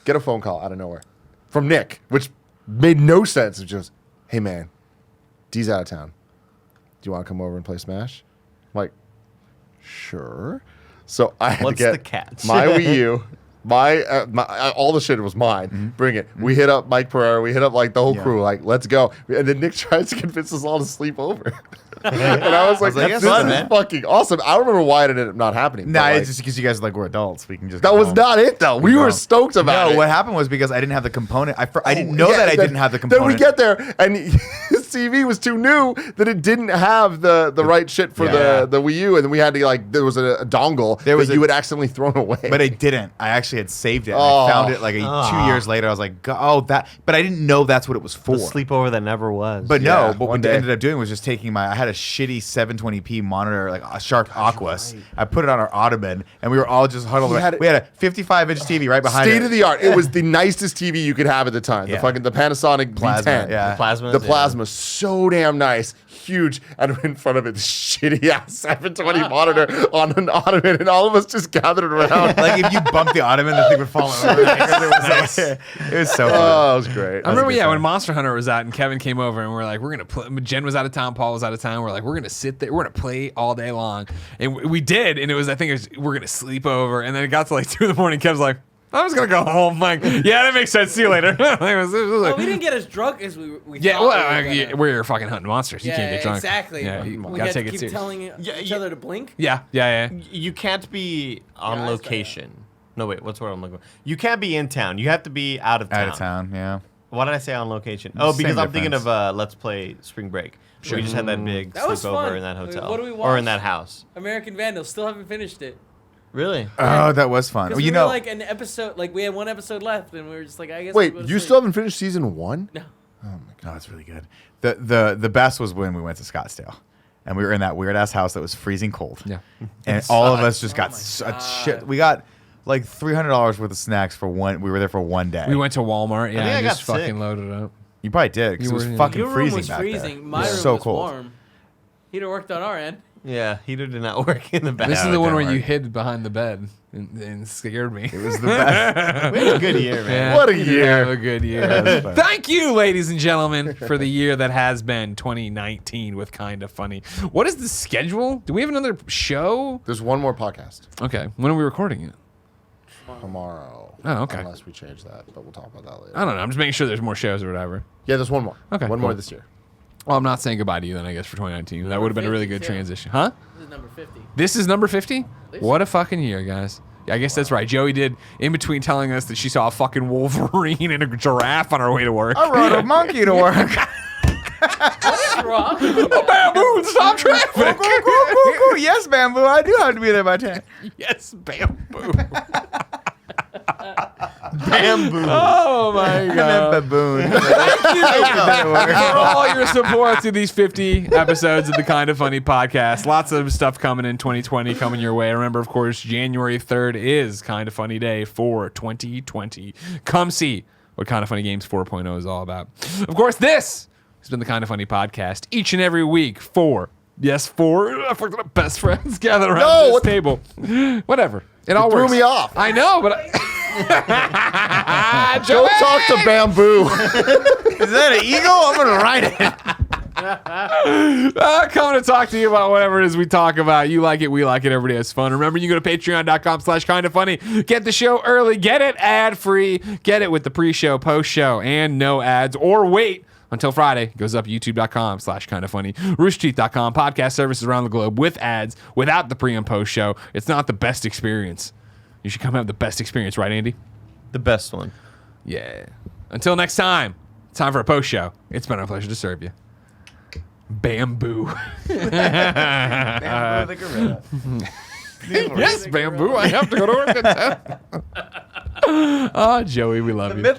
Get a phone call out of nowhere from Nick, which made no sense. It's just, hey man, D's out of town. Do you want to come over and play Smash? I'm like, sure. So I had
What's
to get
the catch?
my Wii U. My all the shit was mine. Bring it. We hit up Mike Pereira. We hit up like the whole crew. Like, let's go. And then Nick tries to convince us all to sleep over. And I was like,
"That's
this
fun,
is
man."
fucking awesome. I don't remember why it ended up not happening.
Nah,
but, like,
it's just because you guys like we're adults. We can just.
that
go
was
home.
not it though. We were stoked about it.
No, what happened was because I didn't have the component. I didn't know that I didn't have the
Then
component.
we get there, and his TV was too new that it didn't have the right shit for
Yeah.
the Wii U, and then we had to like there was a dongle that you had accidentally thrown away.
But I didn't. I actually had saved it. And I found it like 2 years later. I was like, that. But I didn't know that's what it was for.
The sleepover that never was.
But
Yeah,
no, what
one
we
day.
ended up doing was just taking I had a shitty 720p monitor, like a Shark Aquas.
right.
I put it on our ottoman, and we were all just huddled.
He
around.
had
We had a 55-inch TV right behind
State
it.
of the art. It was the nicest TV you could have at the time.
Yeah.
The Panasonic
Plasma,
V10.
yeah.
The plasma, so damn nice, huge, and in front of it, this shitty ass 720 monitor on an ottoman, and all of us just gathered around.
Like if you bumped the ottoman, the thing would fall over. It was so fun.
Oh, it was great.
I remember, when Monster Hunter was out and Kevin came over and we're like, we're gonna play. Jen was out of town, Paul was out of town. We're like, we're gonna sit there, we're gonna play all day long, and we did. And it was, we're gonna sleep over. And then it got to like 2 a.m. Kevin's like, I was gonna go home. Like, yeah, that makes sense. See you later.
Well, we didn't get as drunk as we
Yeah,
thought
well,
we were gonna.
we're fucking hunting monsters. You can't get drunk.
Exactly.
Yeah, you
we
gotta
had
take
to
it
keep
serious.
telling each other to blink.
Yeah.
You can't be on
Yeah,
location. No, wait, what's the word I'm looking for? You can't be in town. You have to be out of town.
Out of town, yeah.
Why did I say on location? Oh,
Same
because I'm thinking
difference.
of Let's Play Spring Break. Sure. We just had that big
That was
sleepover
fun.
in that hotel.
What do we
Or
watch?
in that house.
American Vandal. Still haven't finished it.
Really?
Oh, that was fun.
Because
Well,
we
you
were
know,
like an episode, like we had one episode left, and we were just like, I guess.
Wait,
we'll go to
you
sleep.
still haven't finished season 1?
No.
oh, that's really good. The best was when we went to Scottsdale. And we were in that weird ass house that was freezing cold.
Yeah.
And all of us just got
my
such shit. We got like $300 worth of snacks for one. We were there for one day.
We went to Walmart.
think
Yeah,
I
and
got
just fucking
sick.
loaded it up.
You probably did because it was fucking
Your room
freezing
was
back
freezing.
there.
My
It was
room
so
was
cold.
warm. Heater worked on our end.
Yeah, heater did not work in the back.
This is
No,
the
it
one
didn't
where you
work.
hid behind the bed and scared me.
It was the best.
We had a good year, man.
Yeah.
What a
Yeah,
year.
a good
That
year.
was fun.
Thank you, ladies and gentlemen, for the year that has been 2019 with Kinda Funny. What is the schedule? Do we have another show?
There's one more podcast
Okay. When are we recording it?
tomorrow.
Oh, okay.
Unless we change that, but we'll talk about that later.
I don't know. I'm just making sure there's more shows or whatever.
Yeah, there's one more.
Okay,
One more
cool.
this year.
Well, I'm not saying goodbye to you then, I guess, for 2019. That would have been a really good
50 too.
transition. Huh?
This is number 50.
This is number 50?
least
What a fucking year, guys. Yeah, I guess that's right. Joey did, in between telling us that she saw a fucking Wolverine and a giraffe on her way to work.
I rode a monkey to work.
What's wrong?
Bamboo, stop traffic.
Yes, Bamboo. I do have to be there by 10.
Yes, bamboo.
Bamboo.
Oh my god.
Baboon.
Thank you for all your support through these 50 episodes of the Kind of Funny podcast. Lots of stuff coming in 2020 coming your way. Remember, of course, January 3rd is Kind of Funny Day for 2020. Come see what Kind of Funny Games 4.0 is all about. Of course, this has been the Kind of Funny podcast each and every week for I fucked it up. Best friends gather around this table. Whatever. It all
threw
works.
me off.
I know, but
Go talk to Bamboo.
Is that an eagle? I'm going to write it.
Coming to talk to you about whatever it is we talk about. You like it, we like it, everybody has fun. Remember, you go to patreon.com/kindoffunny. Get the show early, get it ad-free, get it with the pre-show, post-show, and no ads, or wait until Friday. It goes up youtube.com/kindoffunny, roosterteeth.com, podcast services around the globe with ads, without the pre and post show. It's not the best experience. You should come have the best experience, right, Andy?
The best one.
Yeah. Until next time, time for a post show. It's been our pleasure to serve you. Bamboo.
Bamboo the gorilla.
Yes, Bamboo. I have to go to work at 10. Oh, Joey, we love you.